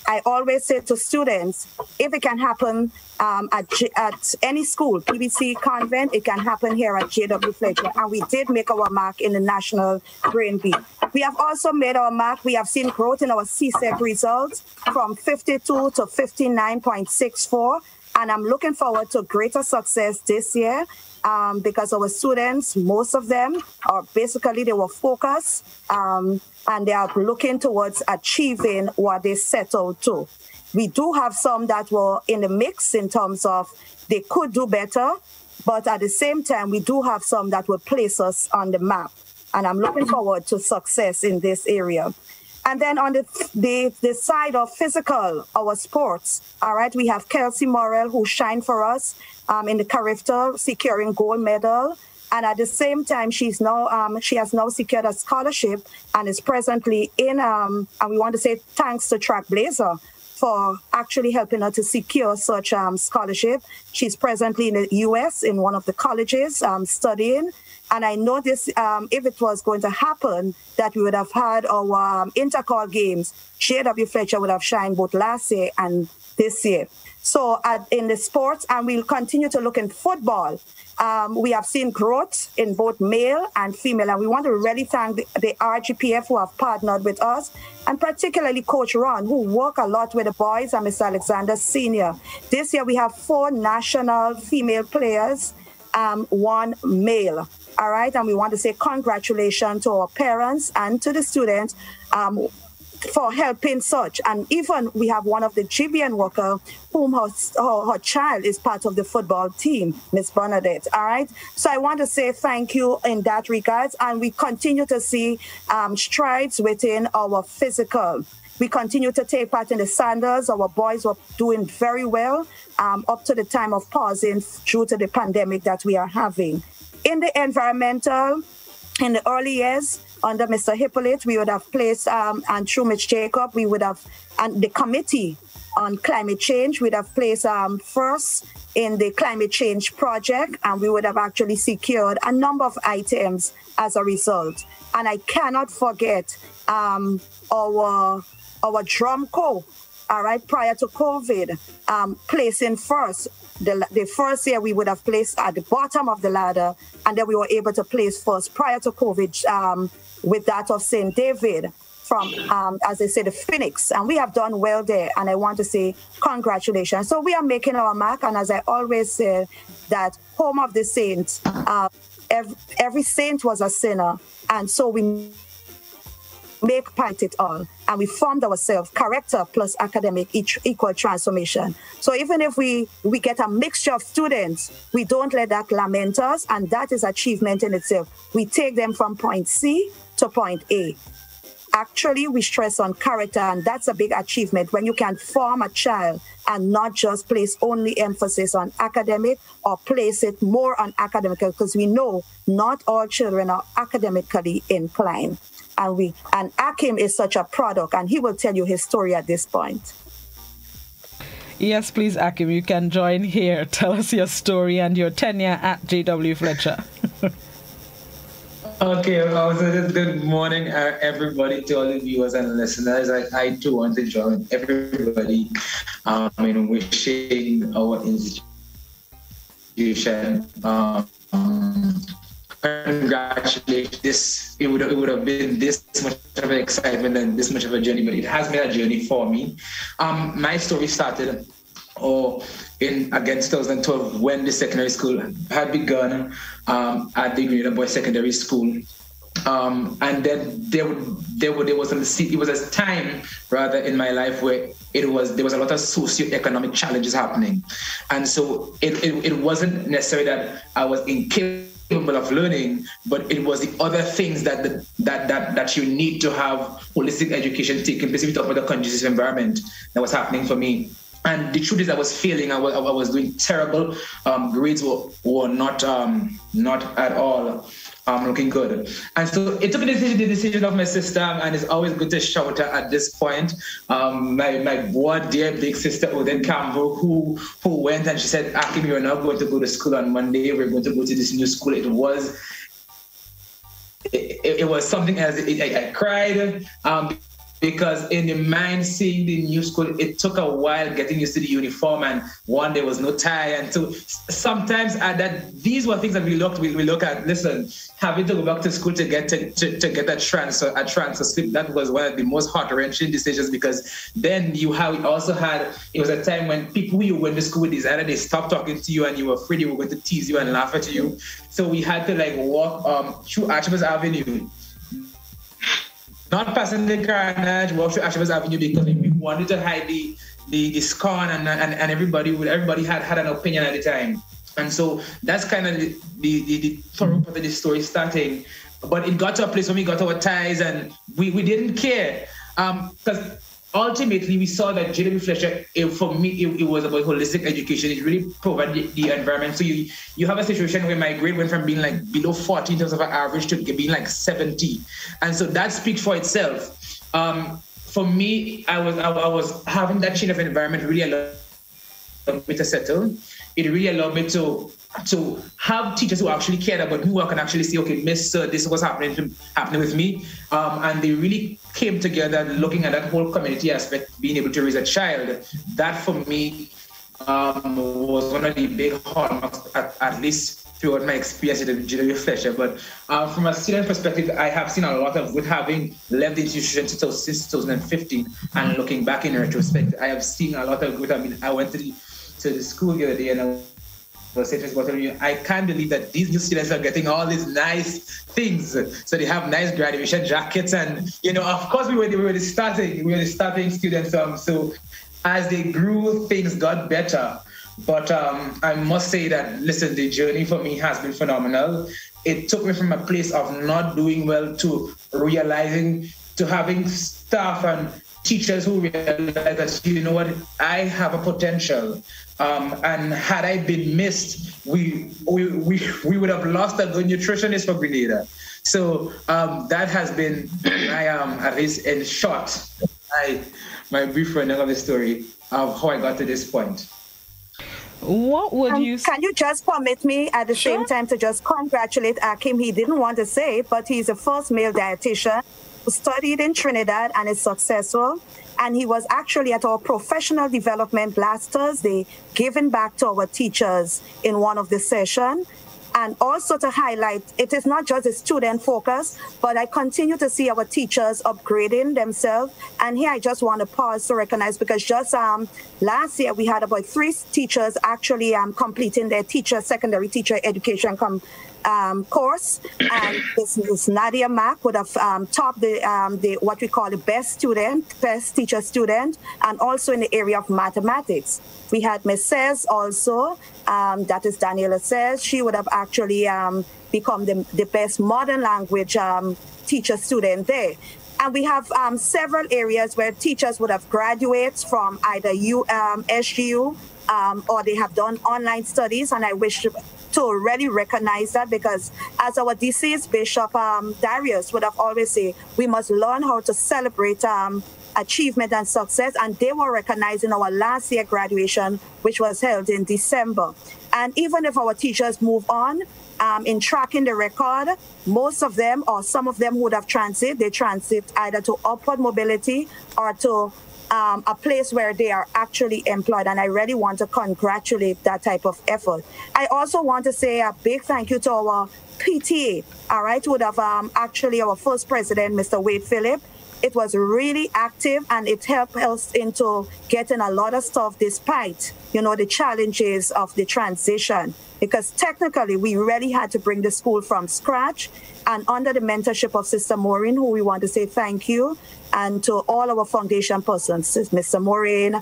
I always say to students, if it can happen at any school, PBC Convent, it can happen here at JW Fletcher. And we did make our mark in the National Brain Beat. We have also made our mark. We have seen growth in our CSEC results from 52 to 59.64. And I'm looking forward to greater success this year because our students, most of them, are basically, they were focused and they are looking towards achieving what they set out to. We do have some that were in the mix in terms of they could do better, but at the same time, we do have some that will place us on the map. And I'm looking forward to success in this area. And then on the side of physical, our sports, all right, we have Kelsey Morrell, who shined for us in the Carifta, securing gold medal. And at the same time, she has now secured a scholarship and is presently in, and we want to say thanks to Trackblazer for actually helping her to secure such scholarship. She's presently in the US in one of the colleges studying. And I know this, if it was going to happen, that we would have had our intercall games, JW Fletcher would have shined both last year and this year. So in the sports, and we'll continue to look in football. We have seen growth in both male and female, and we want to really thank the RGPF who have partnered with us, and particularly Coach Ron, who work a lot with the boys, and Mr. Alexander Sr. This year we have 4 national female players, 1 male. All right, and we want to say congratulations to our parents and to the students for helping such. And even we have one of the GBN worker whom her child is part of the football team, Miss Bernadette. All right, so I want to say thank you in that regards, and we continue to see strides within our physical. We continue to take part in the Sanders. Our boys were doing very well up to the time of pausing due to the pandemic that we are having. In the environmental, in the early years, under Mr. Hippolyte, we would have placed, and through Ms. Jacob, we would have, and the committee on climate change, we'd have placed first in the climate change project, and we would have actually secured a number of items as a result. And I cannot forget our drum corps, all right, prior to COVID, placing first. The first year we would have placed at the bottom of the ladder, and then we were able to place first prior to COVID with that of St. David from, as they say, the Phoenix. And we have done well there, and I want to say congratulations. So we are making our mark, and as I always say, that home of the saints, every saint was a sinner, and so we make part it all, and we formed ourselves character plus academic equal transformation. So even if we get a mixture of students, we don't let that lament us, and that is achievement in itself. We take them from point C to point A. Actually, we stress on character, and that's a big achievement when you can form a child and not just place only emphasis on academic or place it more on academic, because we know not all children are academically inclined. And Akim is such a product, and he will tell you his story at this point. Yes, please, Akim, you can join here. Tell us your story and your tenure at JW Fletcher. Okay, good morning, everybody, to all the viewers and listeners. I too want to join everybody in wishing our institution congratulations. It would have been this much of an excitement and this much of a journey, but it has been a journey for me. My story started in 2012 when the secondary school had begun at the Grenada Boys Secondary School. And then there was a time rather in my life where there was a lot of socioeconomic challenges happening, and so it wasn't necessarily that I was incapable of learning, but it was the other things that you need to have holistic education taking place. We talk about the conducive environment that was happening for me. And the truth is, I was failing. I was doing terrible. Grades were not at all looking good. And so it took the decision of my sister, and it's always good to shout her at this point. My dear big sister, Odette Campbell, who went and she said, Akim, you're not going to go to school on Monday. We're going to go to this new school. It was something else. I cried. Because in the mind, seeing the new school, it took a while getting used to the uniform, and one, there was no tie, and two, sometimes these were things that we look at. Listen, having to go back to school to get a transfer slip, that was one of the most heart-wrenching decisions, because then it was a time when people who you went to school with decided they stopped talking to you, and you were afraid they were going to tease you and laugh at you. So we had to walk through Archibald Avenue. Not passing the carnage, walk through Archibald Avenue, because we wanted to hide the scorn, and everybody had an opinion at the time. And so that's kind of the thorough part of the story starting. But it got to a place when we got our ties, and we didn't care. Because ultimately we saw that JWFCSS, for me, it was about holistic education. It really provided the environment. So you have a situation where my grade went from being below 40 in terms of an average to being 70. And so that speaks for itself. For me, I was having that change of environment really allowed me to settle. It really allowed me to have teachers who actually cared about me, who I can actually say, okay, Miss, this is what's happening with me. And they really came together looking at that whole community aspect, being able to raise a child. That for me was one of the big hallmarks, at least throughout my experience at JWFCSS. But from a student perspective, I have seen a lot of good, having left the institution since 2015, and looking back in retrospect, I have seen a lot of good. I mean, I went to the school the other day, and I was saying, I can't believe that these new students are getting all these nice things. So they have nice graduation jackets, and of course we were the starting students. So as they grew, things got better. But I must say that, listen, the journey for me has been phenomenal. It took me from a place of not doing well to realizing, to having staff and teachers who realize that, you know what, I have a potential. And had I been missed, we would have lost a good nutritionist for Grenada. So that has been at least in short, my brief running of the story of how I got to this point. What would you... Can you just permit me at the same time to just congratulate Akim? He didn't want to say it, but he's the first male dietitian who studied in Trinidad and is successful. And he was actually at our professional development last Thursday, giving back to our teachers in one of the sessions. And also to highlight, it is not just a student focus, but I continue to see our teachers upgrading themselves. And here I just want to pause to recognize, because just last year we had about 3 teachers actually completing their secondary teacher education course, and this Nadia Mack would have topped the what we call the best teacher student, and also in the area of mathematics. We had Miss Says also, that is Daniela Says. She would have actually become the best modern language teacher student there. And we have several areas where teachers would have graduates from either SGU or they have done online studies, and I wish to really recognize that, because as our deceased Bishop Darius would have always said, we must learn how to celebrate achievement and success, and they were recognized in our last year graduation, which was held in December. And even if our teachers move on, in tracking the record, most of them or some of them would have they transit either to upward mobility or to a place where they are actually employed. And I really want to congratulate that type of effort. I also want to say a big thank you to our PTA, all right, who would have actually our first president, Mr. Wade Phillip. It was really active, and it helped us into getting a lot of stuff despite, the challenges of the transition. Because technically, we really had to bring the school from scratch, and under the mentorship of Sister Maureen, who we want to say thank you, and to all our foundation persons, Mr. Maureen,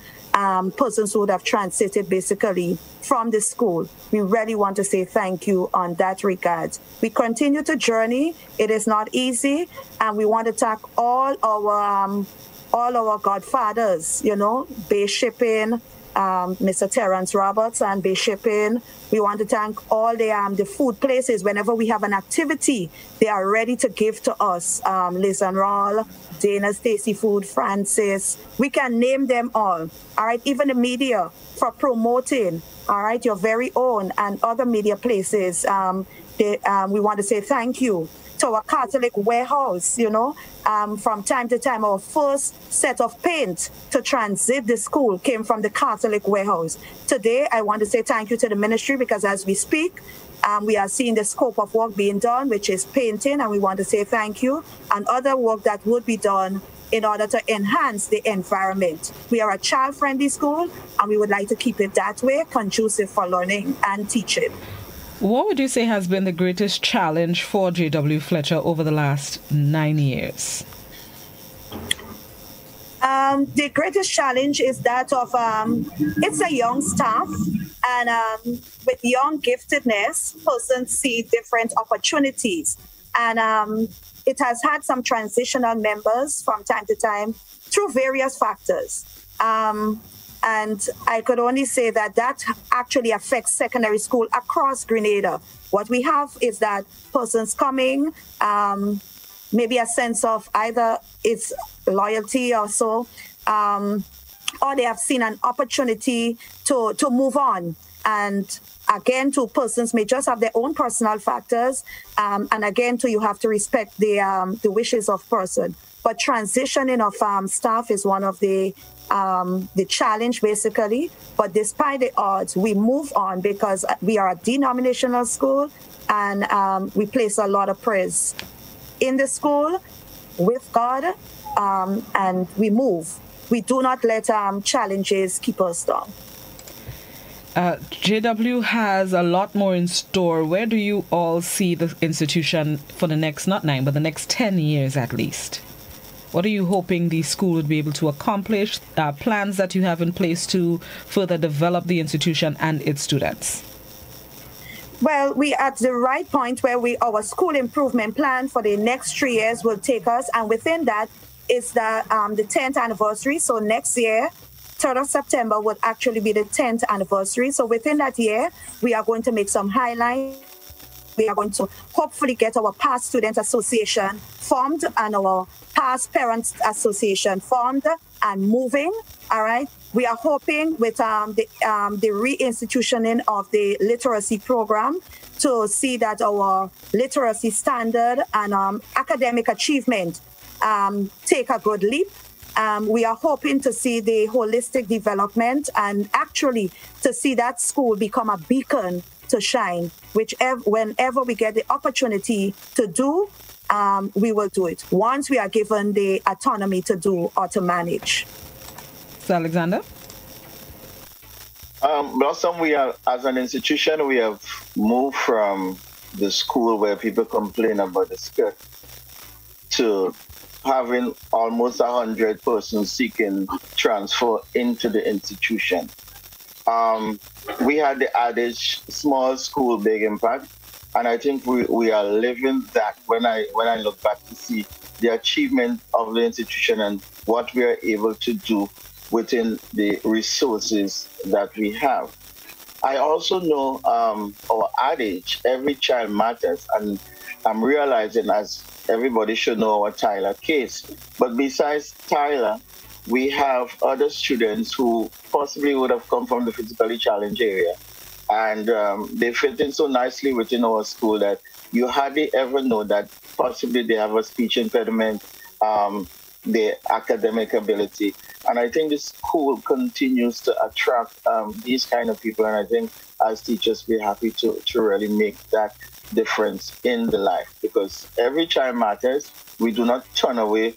persons who would have transited basically from the school. We really want to say thank you on that regard. We continue to journey. It is not easy, and we want to thank all our godfathers, Bay Shipping, Mr. Terrence Roberts and Bishop Inn. We want to thank all the food places. Whenever we have an activity, they are ready to give to us. Liz and Rawl, Dana's Tasty Food, Francis. We can name them all right? Even the media for promoting, all right, your very own and other media places. We want to say thank you to our Catholic warehouse, from time to time. Our first set of paint to transit the school came from the Catholic warehouse. Today, I want to say thank you to the ministry, because as we speak, we are seeing the scope of work being done, which is painting, and we want to say thank you, and other work that would be done in order to enhance the environment. We are a child-friendly school, and we would like to keep it that way, conducive for learning and teaching. What would you say has been the greatest challenge for J.W. Fletcher over the last 9 years? The greatest challenge is that of, it's a young staff, and with young giftedness, persons see different opportunities. And it has had some transitional members from time to time through various factors. And I could only say that actually affects secondary school across Grenada. What we have is that persons coming, maybe a sense of either it's loyalty or so, or they have seen an opportunity to move on. And again, two persons may just have their own personal factors. And again, you have to respect the wishes of person. But transitioning of staff is one of the challenge, basically. But despite the odds, we move on because we are a denominational school, and we place a lot of praise in the school with God, and we move. We do not let challenges keep us down. JW has a lot more in store. Where do you all see the institution for the next, not 9, but the next 10 years at least? What are you hoping the school would be able to accomplish? Plans that you have in place to further develop the institution and its students? Well, we are at the right point where our school improvement plan for the next 3 years will take us, and within that is the 10th anniversary. So next year, 3rd of September would actually be the 10th anniversary. So within that year, we are going to make some highlights. We are going to hopefully get our past student association formed and our past parents association formed and moving. All right. We are hoping with the reinstitutioning of the literacy program to see that our literacy standard and academic achievement take a good leap. We are hoping to see the holistic development and actually to see that school become a beacon to shine, whenever we get the opportunity to do, we will do it once we are given the autonomy to do or to manage. So Alexander? Blossom, as an institution, we have moved from the school where people complain about the skirt to having almost 100 persons seeking transfer into the institution. We had the adage, small school, big impact. And I think we are living that when I look back to see the achievement of the institution and what we are able to do within the resources that we have. I also know our adage, every child matters. And I'm realizing, as everybody should know, our Tyler case. But besides Tyler, we have other students who possibly would have come from the physically challenged area. And they fit in so nicely within our school that you hardly ever know that possibly they have a speech impediment, their academic ability. And I think the school continues to attract these kind of people. And I think as teachers, we're happy to really make that difference in the life, because every child matters. We do not turn away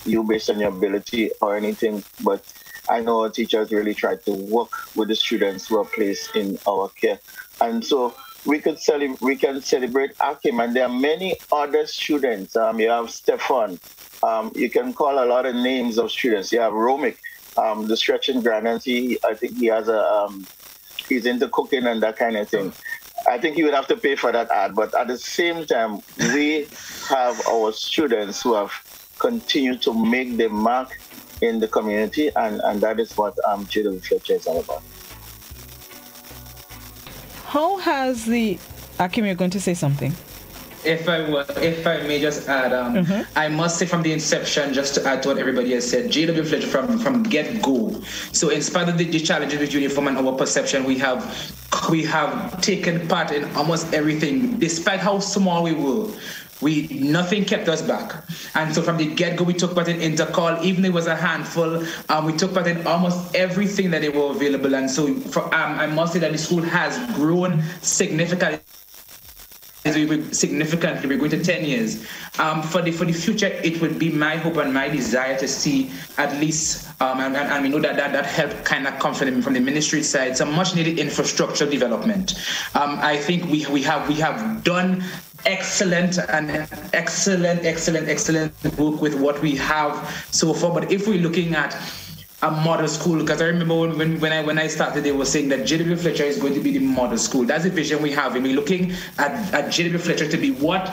you based on your ability or anything, but I know our teachers really try to work with the students who are placed in our care. And so we can celebrate Akim, and there are many other students. You have Stefan. You can call a lot of names of students. You have Romik, the stretching granite. I think he has he's into cooking and that kind of thing. I think you would have to pay for that ad, but at the same time, we have our students who have continued to make their mark in the community, and that is what JW Fletcher is all about. How has the... Akim, you're going to say something? If I may just add, I must say from the inception, just to add to what everybody has said, JW Fletcher from get-go. So in spite of the challenges with uniform and our perception, we have taken part in almost everything, despite how small we were. Nothing kept us back. And so from the get-go, we took part in intercall, even though it was a handful, we took part in almost everything that they were available. And so I must say that the school has grown significantly. We're going to 10 years. For the future, it would be my hope and my desire to see at least, and we know that help kind of comes from the ministry side, some much needed infrastructure development. I think we have done excellent work with what we have so far. But if we're looking at a model school, because I remember when I started, they were saying that JW Fletcher is going to be the model school. That's the vision we have, and we're looking at JW Fletcher to be what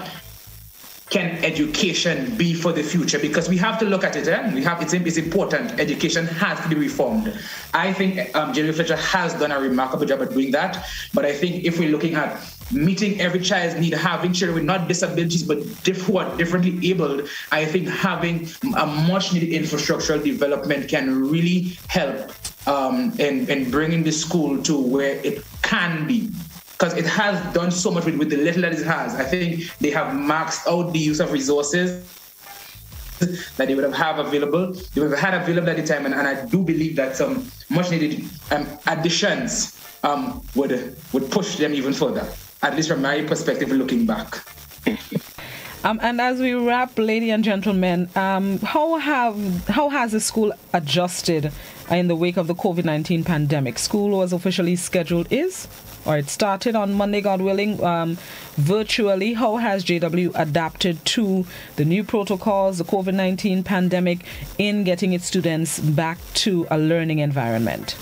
can education be for the future, because we have to look at it. It's important. Education has to be reformed. I think JW Fletcher has done a remarkable job at doing that, but I think if we're looking at meeting every child's need, having children with not disabilities but who are differently abled, I think having a much needed infrastructural development can really help in bringing the school to where it can be. Because it has done so much with the little that it has. I think they have maxed out the use of resources that they would have available. They would have had available at the time, and I do believe that some much needed additions would push them even further. At least from my perspective, looking back. And as we wrap, ladies and gentlemen, how has the school adjusted in the wake of the COVID-19 pandemic? School was officially scheduled it started on Monday, God willing, virtually. How has JW adapted to the new protocols, the COVID-19 pandemic, in getting its students back to a learning environment?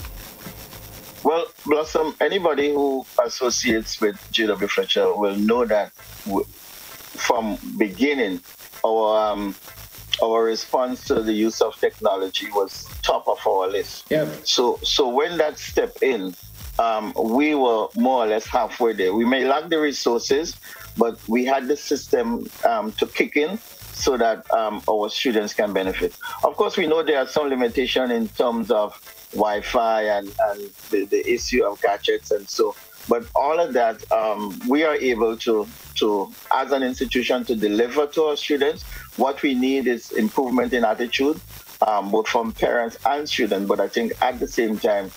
Well, Blossom, anybody who associates with JW Fletcher will know that from beginning, our response to the use of technology was top of our list. Yeah. So when that stepped in, we were more or less halfway there. We may lack the resources, but we had the system to kick in so that our students can benefit. Of course, we know there are some limitations in terms of Wi-Fi and the issue of gadgets and so. But all of that, we are able to, as an institution, to deliver to our students. What we need is improvement in attitude, both from parents and students. But I think at the same time,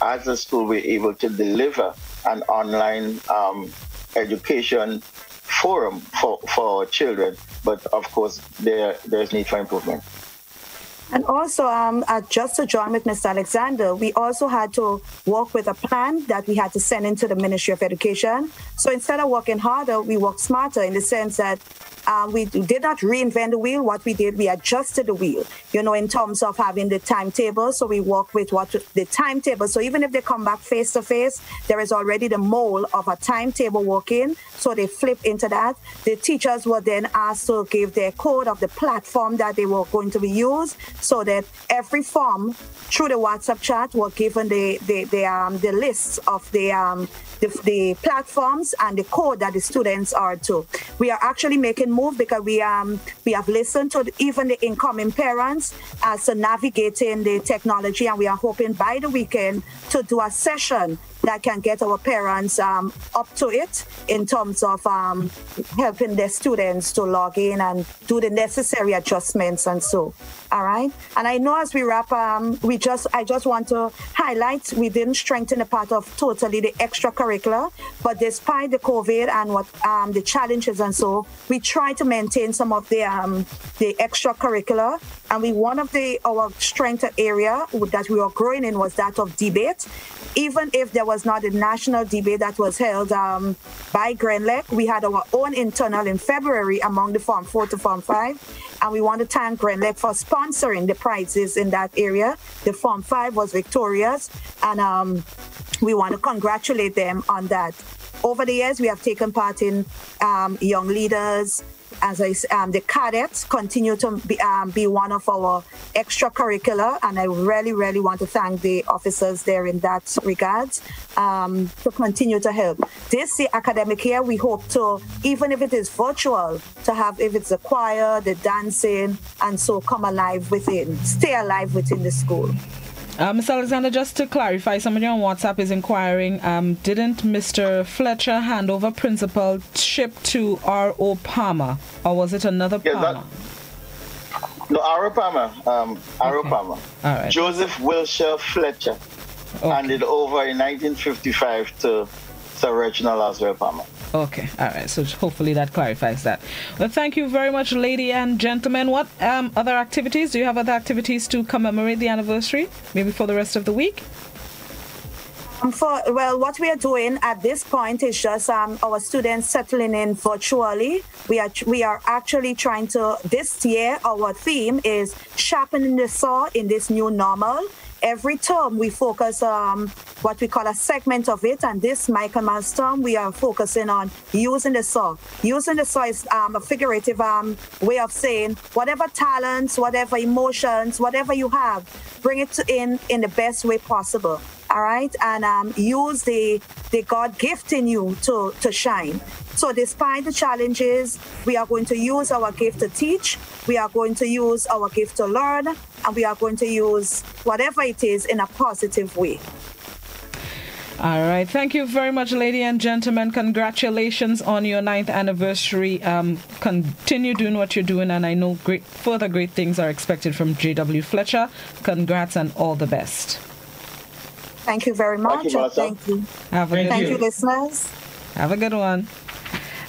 as a school, we're able to deliver an online education forum for our children. But of course, there's need for improvement. And also, just to join with Mr. Alexander, we also had to work with a plan that we had to send into the Ministry of Education. So instead of working harder, we worked smarter in the sense that we did not reinvent the wheel. What we did, we adjusted the wheel, in terms of having the timetable. So we work with the timetable. So even if they come back face to face, there is already the mold of a timetable working. So they flip into that. The teachers were then asked to give their code of the platform that they were going to be used, so that every form through the WhatsApp chat were given the lists of the platforms and the code that the students are to. We are actually making move because we have listened to even the incoming parents as to navigating the technology, and we are hoping by the weekend to do a session that can get our parents up to it in terms of helping their students to log in and do the necessary adjustments and so. All right. And I know as we wrap, I just want to highlight we didn't strengthen the part of totally the extracurricular, but despite the COVID and what the challenges and so, we try to maintain some of the extracurricular. And one of our strength area that we were growing in was that of debate. Even if there was not a national debate that was held by Grenada, we had our own internal in February among the Form 4 to Form 5. And we want to thank Grenada for sponsoring the prizes in that area. The Form 5 was victorious, and we want to congratulate them on that. Over the years, we have taken part in Young Leaders, the cadets continue to be one of our extracurricular, and I really, really want to thank the officers there in that regard to continue to help. This academic year, we hope to, even if it is virtual, to have, if it's the choir, the dancing, and so stay alive within the school. Ms. Alexander, just to clarify, somebody on WhatsApp is inquiring, didn't Mr. Fletcher hand over principalship to R.O. Palmer, or was it another Palmer? No, R.O. Palmer. R.O. Palmer. All right. Joseph Wilshire Fletcher handed over in 1955 to Sir Reginald Oswald Palmer. Okay, all right. So hopefully that clarifies that. Well, thank you very much, lady and gentlemen. What other activities? Do you have other activities to commemorate the anniversary? Maybe for the rest of the week? What we are doing at this point is just our students settling in virtually. We are actually trying to, this year, our theme is sharpening the saw in this new normal. Every term we focus on what we call a segment of it, and this Michaelmas term we are focusing on using the saw. Using the saw is a figurative way of saying whatever talents, whatever emotions, whatever you have, bring it in the best way possible. All right, and use the God gift in you to shine. So despite the challenges, we are going to use our gift to teach, we are going to use our gift to learn, and we are going to use whatever it is in a positive way. All right. Thank you very much, ladies and gentlemen. Congratulations on your 9th anniversary. Continue doing what you're doing, and I know further great things are expected from JW Fletcher. Congrats and all the best. Thank you very much. Thank you. Thank you, listeners. Have a good one.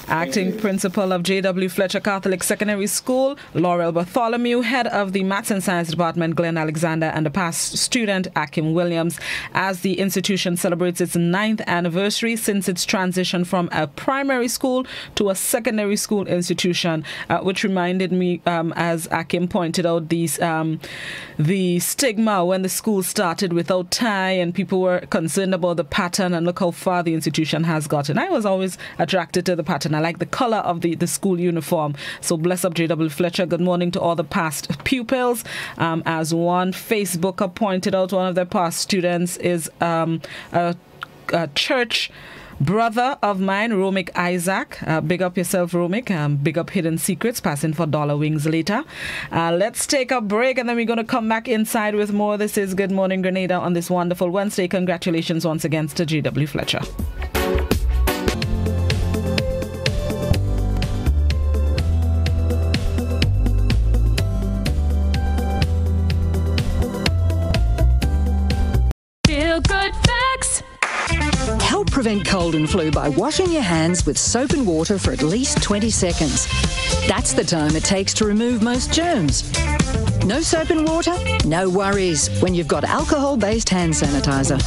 Acting Principal of JW Fletcher Catholic Secondary School, Laurel Bartholomew, Head of the Maths and Science Department, Glen Alexander, and the past student, Akim Williams, as the institution celebrates its 9th anniversary since its transition from a primary school to a secondary school institution, which reminded me, as Akim pointed out, the stigma when the school started without tie and people were concerned about the pattern, and look how far the institution has gotten. I was always attracted to the pattern. I like the color of the school uniform. So bless up JW Fletcher. Good morning to all the past pupils. As one Facebooker pointed out, one of their past students is a church brother of mine, Romik Isaac. Big up yourself, Romik. Big up Hidden Secrets, passing for Dollar Wings later. Let's take a break and then we're going to come back inside with more. This is Good Morning Grenada on this wonderful Wednesday. Congratulations once again to JW Fletcher. Good facts. Help prevent cold and flu by washing your hands with soap and water for at least 20 seconds. That's the time it takes to remove most germs. No soap and water? No worries when you've got alcohol-based hand sanitizer.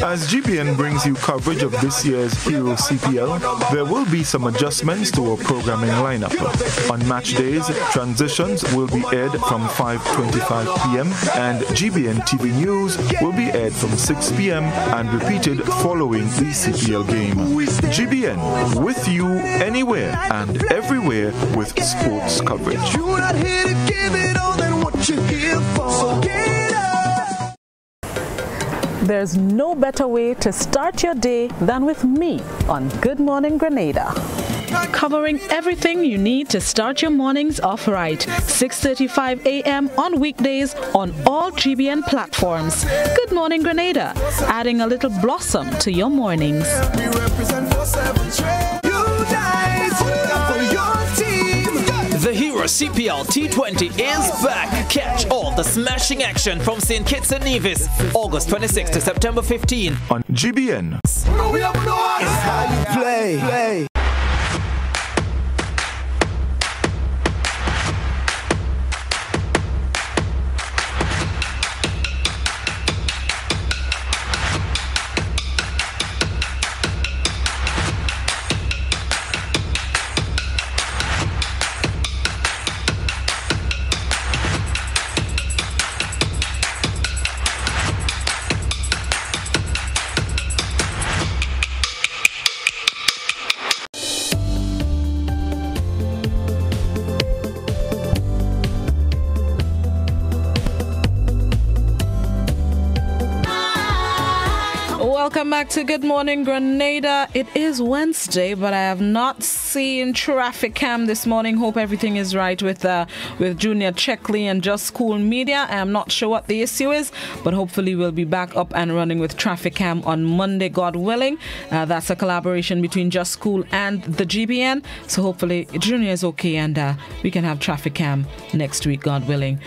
As GBN brings you coverage of this year's Hero CPL, there will be some adjustments to our programming lineup. On match days, transitions will be aired from 5:25 p.m. and GBN TV News will be aired from 6 p.m. and repeated following the CPL game. GBN, with you anywhere and everywhere with sports coverage. what you're here for. So get up. There's no better way to start your day than with me on Good Morning Grenada. Covering everything you need to start your mornings off right. 6:35 a.m. on weekdays on all GBN platforms. Good Morning Grenada, adding a little blossom to your mornings. We represent 473. You guys for your team. The Hero CPL T20 is back. Catch all the smashing action from St. Kitts and Nevis, August 26 to September 15 on GBN. It's how you play. Welcome back to Good Morning Grenada. It is Wednesday, but I have not seen traffic cam this morning. Hope everything is right with Junior Checkley and Just School Media. I am not sure what the issue is, but hopefully we'll be back up and running with traffic cam on Monday, God willing. That's a collaboration between Just School and the GBN. So hopefully Junior is okay and we can have traffic cam next week, God willing.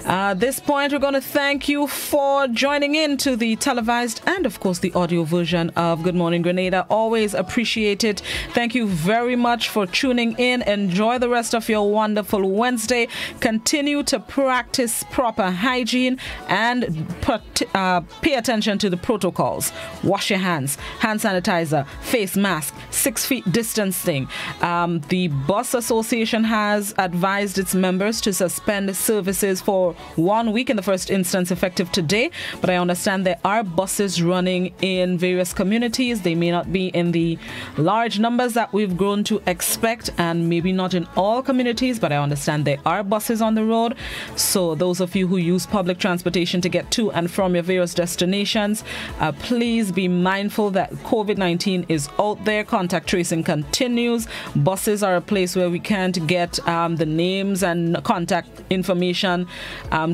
At this point, we're going to thank you for joining in to the televised and, of course, the audio version of Good Morning Grenada. Always appreciate it. Thank you very much for tuning in. Enjoy the rest of your wonderful Wednesday. Continue to practice proper hygiene and pay attention to the protocols. Wash your hands, hand sanitizer, face mask, 6 feet distancing. The Bus Association has advised its members to suspend services for 1 week in the first instance, effective today. But I understand there are buses running in various communities. They may not be in the large numbers that we've grown to expect, and maybe not in all communities, but I understand there are buses on the road. So those of you who use public transportation to get to and from your various destinations, please be mindful that COVID-19 is out there. Contact tracing continues. Buses are a place where we can't get the names and contact information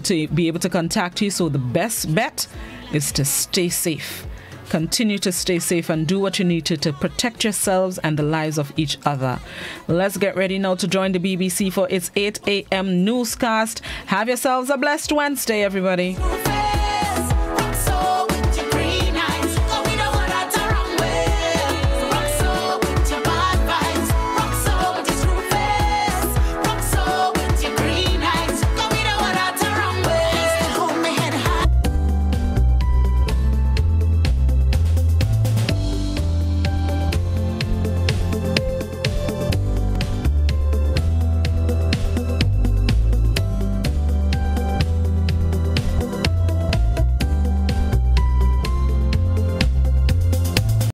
to be able to contact you. So the best bet is to stay safe. Continue to stay safe and do what you need to protect yourselves and the lives of each other. Let's get ready now to join the BBC for its 8 a.m. newscast. Have yourselves a blessed Wednesday, everybody.